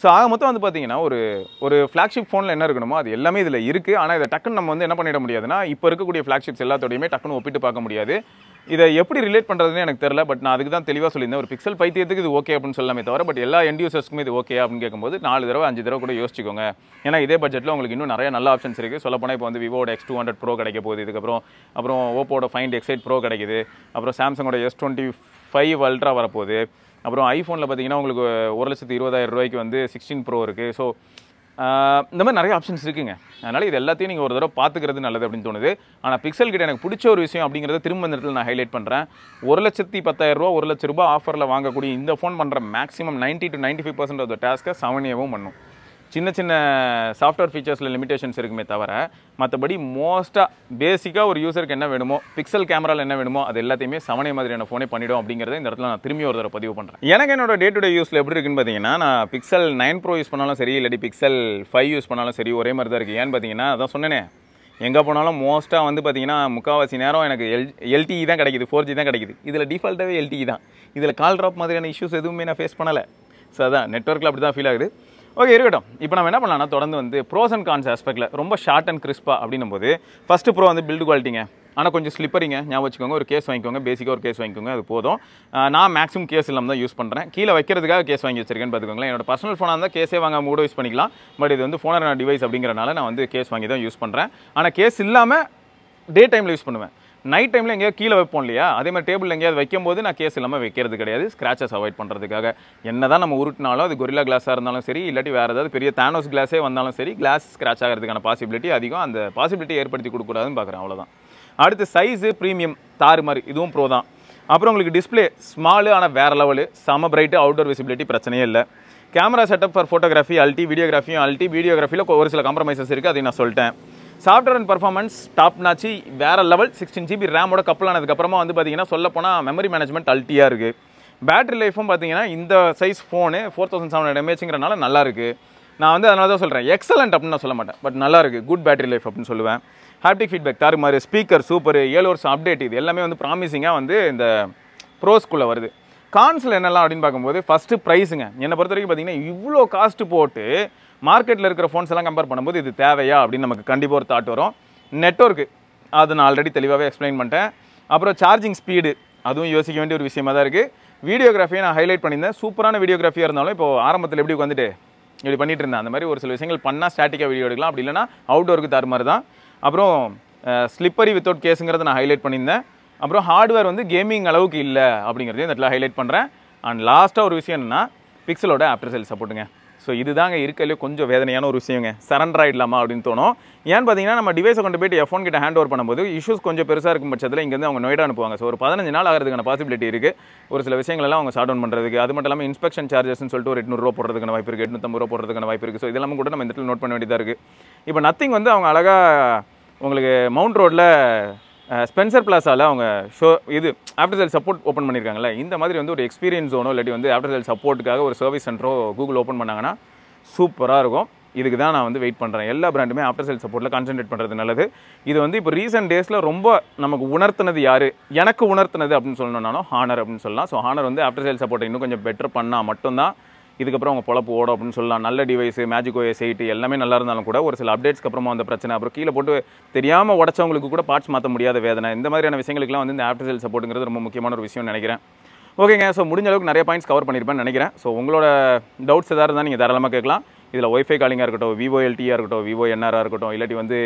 ஸோ ஆக மொத்தம் வந்து பார்த்தீங்கன்னா ஒரு ஃப்ளாக்ஷிப் ஃபோனில் என்ன இருக்கணுமோ அது எல்லாமே இதில் இருக்குது. ஆனால் இதை டக்குன்னு நம்ம வந்து என்ன பண்ணிட முடியாதுன்னா, இப்போ இருக்கக்கூடிய ஃப்ளாக்ஷிப்ஸ் எல்லாத்தோடையுமே டக்குன்னு ஒப்பிட்டு பார்க்க முடியாது. இதை எப்படி ரிலேட் பண்ணுறதுன்னு எனக்கு தெரியல. பட் நான் அதுக்கு தான் தெளிவாக சொல்லியிருந்தேன், ஒரு பிக்சல் பைத்தியத்துக்கு இது ஓகே அப்படின்னு சொல்லாமே தவிர, பட் எல்லா எண்ட் யூசர்ஸ்க்குமே இது ஓகே அப்படின்னு கேட்கும்போது 4 தடவை 5 தடவை கூட யோசிச்சுக்கோங்க. ஏன்னா இதே பட்ஜெட்டில் உங்களுக்கு இன்னும் நிறைய நல்ல ஆப்ஷன்ஸ் இருக்குது. சொல்லப்போனால் இப்போ வந்து விவோட X200 Pro கிடைக்க போகுது. அப்புறம் ஓப்போட Find X8 Pro கிடைக்குது. அப்புறம் சாம்சங்கோட S25 Ultra வரப்போகுது. அப்புறம் ஐஃபோனில் பார்த்தீங்கன்னா உங்களுக்கு 1,20,000 ரூபாய்க்கு வந்து 16 Pro இருக்குது. ஸோ இந்த மாதிரி நிறைய ஆப்ஷன்ஸ் இருக்குங்க. அதனால் இது எல்லாத்தையும் நீங்கள் ஒரு தடவை பார்த்துக்கிறது நல்லது அப்படின்னு தோணுது. ஆனால் பிக்சல் கிட்ட எனக்கு பிடிச்ச ஒரு விஷயம் அப்படிங்கிறத திரும்ப இந்த இடத்துல நான் ஹைலைட் பண்ணுறேன். 1,10,000 ரூபா 1 லட்ச ரூபாய் ஆஃபரில் வாங்கக்கூடிய இந்த ஃபோன் பண்ணுற மேக்ஸிமம் 90 to 95% ஆஃப் த டாஸ்க்கை 7Aவும் பண்ணும். சின்ன சின்ன சாஃப்ட்வேர் ஃபீச்சர்ஸில் லிமிடேஷன்ஸ் இருக்குமே தவிர மற்றபடி மோஸ்ட்டாக பேசிக்காக ஒரு யூசருக்கு என்ன வேணுமோ, பிக்சல் கேமராவில் என்ன வேணுமோ அது எல்லாத்தையுமே 7A மாதிரியான ஃபோனே பண்ணிவிடும் அப்படிங்கிறத இந்த இடத்துல நான் திரும்பி ஒரு தடவை பதிவு பண்ணுறேன். எனக்கு என்னோட டே டு டே யூஸில் எப்படி இருக்குன்னு பார்த்தீங்கன்னா, நான் பிக்சல் 9 Pro யூஸ் பண்ணாலும் சரி, இல்லாட்டி பிக்சல் 5 யூஸ் பண்ணாலும் சரி ஒரே மாதிரி தான் இருக்குது. ஏன்னு பார்த்தீங்கன்னா, அதான் சொன்னேனே, எங்கே போனாலும் மோஸ்ட்டாக வந்து பார்த்தீங்கன்னா முக்கால்வாசி நேரம் எனக்கு LTE தான் கிடைக்குது, 4G தான் கிடைக்குது. இதில் டிஃபால்ட்டாகவே LTE தான். இதில் கால் ட்ராப் மாதிரியான இஷ்யூஸ் எதுவுமே நான் ஃபேஸ் பண்ணலை. ஸோ அதான் நெட்வொர்க்கில் அப்படி தான் ஃபீல் ஆகுது. ஓகே, இருக்கட்டும். இப்போ நம்ம என்ன பண்ணலாம்னா, தொடர்ந்து வந்து ப்ரோஸ் அண்ட் கான்ஸ் ஆஸ்பெக்டில் ரொம்ப ஷார்ட் அண்ட் கிறிஸ்பாக அப்படின்னும் போது, ஃபஸ்ட்டு ப்ரோ வந்து பில்டு குவாலிட்டிங்க. ஆனால் கொஞ்சம் ஸ்லிப்பரிங்க, ஞாபகம் வச்சுக்கோங்க. ஒரு கேஸ் வாங்கிக்கோங்க, பேசிக்காக ஒரு கேஸ் வாங்கிக்கோங்க, அது போதும். நான் மேக்ஸிமம் கேஸ் இல்லாமல் தான் யூஸ் பண்ணுறேன். கீழே வைக்கிறதுக்காக கேஸ் வாங்கி வச்சிருக்கேன்னு பார்த்துக்கோங்களேன். என்னோட பர்சனல் ஃபோனாக இருந்தால் கேஸே வாங்காமல் கூட யூஸ் பண்ணிக்கலாம். பட் இது வந்து ஃபோனான டிவைஸ் அப்படிங்கிறனால நான் வந்து கேஸ் வாங்கி தான் யூஸ் பண்ணுறேன். ஆனால் கேஸ் இல்லாமல் டே டைமில் யூஸ் பண்ணுவேன். நைட் டைமில் எங்கேயாவது கீழே வைப்போம் இல்லையா, அதே மாதிரி டேபிள் எங்கேயாவது வைக்கும்போது நான் கேஸ் இல்லாமல் வைக்கிறது கிடையாது, ஸ்க்ராச்சஸ் அவாய்ட் பண்ணுறதுக்காக. என்ன தான் நம்ம உருட்டினாலும் அது கொரில்லா கிளாஸாக இருந்தாலும் சரி, இல்லாட்டி வேறு ஏதாவது பெரிய தானோஸ் கிளாஸே வந்தாலும் சரி, கிளாஸ் ஸ்க்ராச் ஆகிறதுக்கான பாசிபிலிட்டி அதிகம். அந்த பாசிபிலிட்டி ஏற்படுத்தி கொடுக்கூடாதுன்னு பார்க்குறேன், அவ்வளோதான். அடுத்து சைஸு ப்ரீமியம் தாறுமாறு, இதுவும் ப்ரோ தான். அப்புறம் உங்களுக்கு டிஸ்பிளே ஸ்மாலு ஆனால் வேறு லெவலு, செம பிரைட்டு, அவுட்டோர் விசிபிலிட்டி பிரச்சனையே இல்லை. கேமரா செட்டப் ஃபார் ஃபோட்டோகிராஃபி அல்டி, வீடியோகிராஃபியும் அல்டி. வீடியோகிராஃபியில் ஒரு சில காம்ப்ரமைசஸ் இருக்குது, அதையும் நான் சொல்லிட்டேன். Software and performance top notch, வேறு லெவல். 16 GB ரேமோட கப்பல் ஆனதுக்கப்புறமா வந்து பார்த்தீங்கன்னா சொல்ல போனால் மெமரி மேனேஜ்மெண்ட் அல்ட்டியாக இருக்குது. பேட்டரி லைஃபும் பார்த்தீங்கன்னா இந்த சைஸ் ஃபோனு 4700 mAhங்கிறனால நல்லா இருக்குது. நான் வந்து அதனால தான் சொல்கிறேன், எக்ஸலண்ட் அப்படின்னு நான் சொல்ல மாட்டேன், பட் நல்லா இருக்குது, குட் பேட்டரி லைஃப் அப்படின்னு சொல்லுவேன். ஹாப்டிக் ஃபீட்பேக் தாறுமாறு, ஸ்பீக்கர் சூப்பர், 7 வருஷம் அப்டேட், இது எல்லாமே வந்து ப்ராமிசிங்காக வந்து இந்த ப்ரோஸ்குள்ளே வருது. கான்ஸில் என்னெல்லாம் அப்படின்னு பார்க்கும்போது ஃபஸ்ட்டு ப்ரைஸுங்க. என்னை பொறுத்த வரைக்கும் பார்த்தீங்கன்னா இவ்வளோ காஸ்ட்டு போட்டு மார்க்கெட்டில் இருக்கிற ஃபோன்ஸ் எல்லாம் கம்பேர் பண்ணும்போது இது தேவையா அப்படின்னு நமக்கு கண்டிப்பாக ஒரு தாட் வரும். நெட்வொர்க்கு அது நான் ஆல்ரெடி தெளிவாகவே எக்ஸ்பிளைன் பண்ணிட்டேன். அப்புறம் சார்ஜிங் ஸ்பீடு, அதுவும் யோசிக்க வேண்டிய ஒரு விஷயமாக தான் இருக்குது. வீடியோகிராஃபியை நான் ஹைலைட் பண்ணியிருந்தேன். சூப்பரான வீடியோகிராஃபியாக இருந்தாலும் இப்போ ஆரம்பத்தில் எப்படி வந்துட்டு இப்படி பண்ணிட்டு இருந்தேன், அந்த மாதிரி ஒரு சில விஷயங்கள் பண்ணால் ஸ்டாட்டிக்காக வீடியோ எடுக்கலாம், அப்படி இல்லைனா அவுட்டோருக்கு தர மாதிரி தான். அப்புறம் ஸ்லிப்பரி வித்தவுட் கேஸுங்கிறத நான் ஹைலைட் பண்ணியிருந்தேன். அப்புறம் ஹார்ட்வேர் வந்து கேமிங் அளவுக்கு இல்லை அப்படிங்கிறதையும் இந்த இடத்துல ஹைலைட் பண்ணுறேன். அண்ட் லாஸ்ட்டாக ஒரு விஷயம் என்னென்னா பிக்சலோட ஆஃப்டர் சேல் சப்போர்ட்டுங்க. ஸோ இதுதாங்க இருக்கலே கொஞ்சம் வேதனையான ஒரு விஷயங்க. சரண்டர் ஆகிடலாமா அப்படின்னு தோணும். ஏன்னு பார்த்தீங்கன்னா நம்ம டிவைஸை கொண்டு போய்ட்டு F1 கிட்ட ஹேண்ட் ஓவர் பண்ணும்போது இஷ்யூஸ் கொஞ்சம் பெருசாக இருக்கும் பட்சத்தில் இங்கேருந்து அவங்க நோய்டா அனுப்புவாங்க. ஸோ ஒரு 15 நாள் ஆகிறதுக்கான பாசிபிலிட்டி இருக்குது. ஒரு சில விஷயங்களெல்லாம் அவங்க ஷார்ட் டவுன் பண்ணுறதுக்கு. அது மட்டும் இல்லாமல் இன்ஸ்பெக்ஷன் சார்ஜஸ்ன்னு சொல்லிட்டு ஒரு 800 ரூபா போடுறதுக்கான வாய்ப்பு இருக்குது, 850 ரூபா போடுறதுக்கான வாய்ப்பு இருக்குது. ஸோ இதெல்லாம் கூட நம்ம இந்த இடத்துல நோட் பண்ண வேண்டியதாக இருக்குது. இப்போ நத்திங் வந்து அவங்க அழகாக உங்களுக்கு மவுண்ட் ரோடில் ஸ்பென்சர் பிளாஸாவில் அவங்க இது ஆஃப்டர் சேல் சப்போர்ட் ஓப்பன் பண்ணியிருக்காங்களே, இந்த மாதிரி வந்து ஒரு எக்ஸ்பீரியன்ஸ் ஜோனோ இல்லாட்டி வந்து ஆஃப்டர் சேல் சப்போர்ட்டுக்காக ஒரு சர்வீஸ் சென்டரோ கூகுள் ஓப்பன் பண்ணாங்கன்னா சூப்பராக இருக்கும். இதுக்கு தான் நான் வந்து வெயிட் பண்ணுறேன். எல்லா பிராண்டுமே ஆஃப்டர் சேல் சப்போர்ட்டில் கான்சென்ட்ரேட் பண்ணுறது நல்லது. இது வந்து இப்போ ரீசெண்ட் டேஸில் ரொம்ப நமக்கு உணர்த்தினது யார், எனக்கு உணர்த்தினது அப்படின்னு சொல்லணும்னாலும் ஹானர் அப்படின்னு சொல்லலாம். ஸோ ஹானர் வந்து ஆஃப்டர் சேல் சப்போர்ட்டை இன்னும் கொஞ்சம் பெட்டர் பண்ணால் மட்டும்தான் இதுக்கப்புறம் அவங்க பொழப்பு ஓடும் அப்படின்னு சொல்லலாம். நல்ல டிவைஸு, மேஜிக் OS 8 எல்லாமே நல்லா இருந்தாலும் கூட ஒரு சில அப்டேட்ஸ்க்கு அப்புறமா அந்த பிரச்சனை, அப்புறம் கீழே போட்டு தெரியாமல் உடச்சவங்களுக்கு கூட பார்ட்ஸ் மாற்ற முடியாத வேதனை, இந்த மாதிரியான விஷயங்களுக்குலாம் வந்து இந்த ஆஃப்டர் சேல் சப்போர்ட்டுங்கிறது ரொம்ப முக்கியமான ஒரு விஷயம்னு நினைக்கிறேன். ஓகேங்க, ஸோ முடிஞ்ச அளவுக்கு நிறைய பாயிண்ட்ஸ் கவர் பண்ணியிருப்பேன்னு நினைக்கிறேன். ஸோ உங்களோட டவுட்ஸ் எதாவது இருந்தால் நீங்கள் தாராளமாக கேட்கலாம். இதில் ஒய்ஃபை காலிங்காக இருக்கட்டும், விவோ LTE இருக்கட்டும், விவோ NRஆ இருக்கட்டும், இல்லாட்டி வந்து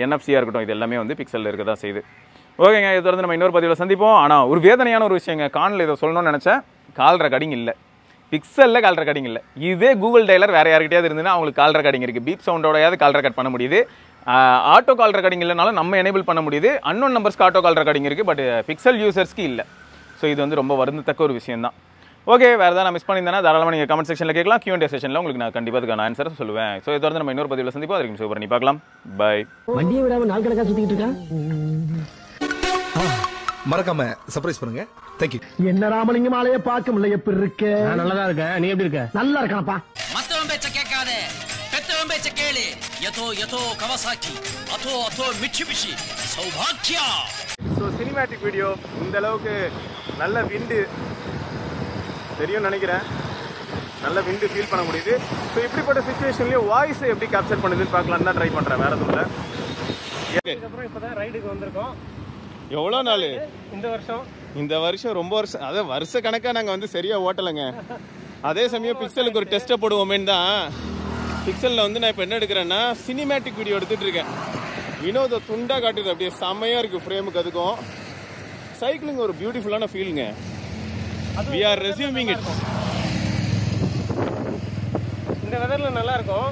NFC-ஆக இருக்கட்டும், இது எல்லாமே வந்து பிக்சலில் இருக்க தான் செய்யுது. ஓகேங்க, இதை தொடர்ந்து நம்ம இன்னொரு பதிவில் சந்திப்போம். ஆனால் ஒரு வேதனையான ஒரு விஷயங்க, காலில் இதை சொல்லணும்னு நினச்சேன், கால் ரெக்கார்டிங் இல்லை, பிக்சலில் கால் ரெக்கார்டிங் இல்லை. இதே கூகுள் டயலர் வேறு யார்கிட்டயாவது இருந்துன்னா அவங்களுக்கு கால் ரெக்கார்டிங் இருக்குது, பீப் சவுண்டோடையாவது கால் ரெக்கார்ட் பண்ண முடியுது. ஆட்டோ கால் ரெக்கார்டிங் இல்லைனாலும் நம்ம எனேபிள் பண்ண முடியுது. அன்னோன் நம்பர்ஸ்க்கு ஆட்டோ கால் ரெக்கார்டிங் இருக்குது, பட் பிக்சல் யூசர்ஸ்க்கு இல்லை. ஸோ இது வந்து ரொம்ப வருந்தத்தக்க ஒரு விஷயம் தான். ஓகே, வேறு ஏதாவது நான் மிஸ் பண்ணியிருந்தேன்னா தாராளமாக நீங்கள் கமெண்ட் செக்ஷனில் கேட்கலாம். Q&A செஷனில் உங்களுக்கு நான் கண்டிப்பாக அதுக்கான ஆன்சர் சொல்லுவேன். ஸோ இதை தொடர்ந்து நம்ம இன்னொரு பதிவில் சந்திப்போம். அதுக்கு சூப்பர் பண்ணி பார்க்கலாம். பை. வண்டியை விடாமல் நாள் கணக்காக சுற்றிக்கிட்டு இருக்கேன். மறக்காம சர்ப்ரைஸ் பண்ணுங்க. தேங்க்யூ. என்ன ராமலிங்கம் ஆலைய பார்க்க முடியல, எப்படி இருக்க? நான் நல்லா தான் இருக்கேன், நீ எப்படி இருக்க? நல்லா இருக்கானப்பா. மத்தவன் பேச்ச கேட்காத, பெத்தவன் பேச்ச கேளு. யதோ யதோ கவாசாக்கி, அதோ அதோ மிட்சுபிஷி, சௌபாக்கியா. ஸோ சினிமேட்டிக் வீடியோ இந்த அளவுக்கு நல்ல விண்டு தெரியும் நினைக்கிறேன், நல்ல விண்டு ஃபீல் பண்ண முடியுது. ஸோ இப்படிப்பட்ட சுச்சுவேஷன்லேயும் வாய்ஸ் எப்படி கேப்சர் பண்ணுதுன்னு பார்க்கலான்னு தான் ட்ரை பண்ணுறேன், வேறு எதுவும் இல்லை. அதுக்கப்புறம் இப்போ தான் ரைடுக்கு வந்திருக்கோம். எவ்வளோ நாள்? இந்த வருஷம் ரொம்ப வருஷம், அதாவது வருஷ கணக்காக நாங்கள் வந்து சரியாக ஓட்டலைங்க. அதே சமயம் பிக்சலுக்கு ஒரு டெஸ்ட்டை போடுவோமேன்னு தான் பிக்சலில் வந்து நான் இப்போ என்ன எடுக்கிறேன்னா சினிமேட்டிக் வீடியோ எடுத்துகிட்டு இருக்கேன். வினோத துண்டாக காட்டுது, அப்படியே செம்மையாக இருக்குது ஃப்ரேமுக்கு. அதுக்கும் சைக்கிளிங் ஒரு பியூட்டிஃபுல்லான ஃபீலுங்க. We are resuming it. இந்த வெதரில் நல்லா இருக்கும்.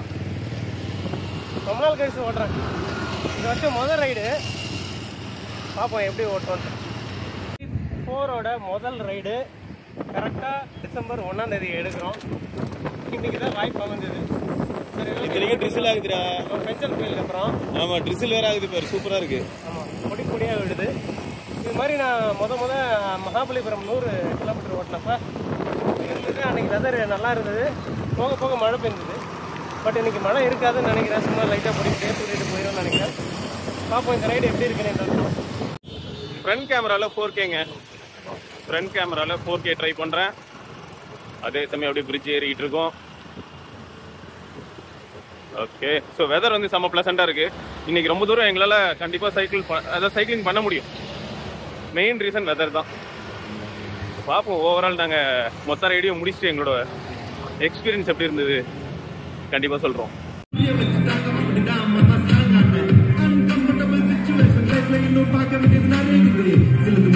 ரொம்ப நாள் கழிச்சு ஓட்டுறேன். இந்த வருஷம் முதல் ரைடு, பார்ப்போம் எப்படி ஓட்டுவோம். 4ஓட முதல் ரைடு கரெக்டாக டிசம்பர் 1ஆம் தேதி எடுக்கிறோம். இன்னைக்கு தான் வாய்ப்பு அமைஞ்சது. இத்தனைக்கும் ட்ரிசில் ஆகுதுடா. பெஞ்சல் கோயிலுக்கு அப்புறம் ஆமாம், ட்ரிசில் வேறு ஆகுது பாரு, சூப்பராக இருக்குது. ஆமாம், பொடி பொடியாக விடுது. இது மாதிரி நான் முத மகாபலிபுரம் 100 கிலோமீட்டர் ஓட்டினப்ப இருந்தது. அன்றைக்கி வெதர் நல்லா இருந்தது, போக போக மழை பெய்ந்தது. பட் இன்றைக்கி மழை இருக்காதுன்னு நினைக்கிறேன். சும்மா லைட்டாக பொடிக்கிட்டே தூக்கிட்டு போயிடும்னு நினைக்கிறேன். பார்ப்போம் இந்த ரைடு எப்படி இருக்குன்னு. ஃப்ரண்ட் கேமராவில் 4Kங்க, ஃப்ரண்ட் கேமராவில் 4K ட்ரை பண்ணுறேன். அதே சமயம் அப்படியே பிரிட்ஜ் ஏறிக்கிட்டு இருக்கோம். ஓகே, ஸோ வெதர் வந்து செம்ம ப்ளசண்ட்டாக இருக்குது. இன்னைக்கு ரொம்ப தூரம் எங்களால் கண்டிப்பாக சைக்கிளிங் பண்ண முடியும். மெயின் ரீசன் வெதர் தான். பார்ப்போம், ஓவரால் நாங்கள் மொத்த ரைடையும் முடிச்சுட்டு எங்களோட எக்ஸ்பீரியன்ஸ் எப்படி இருந்தது கண்டிப்பாக சொல்கிறோம். uncomfortable situation, life like no park, everything is not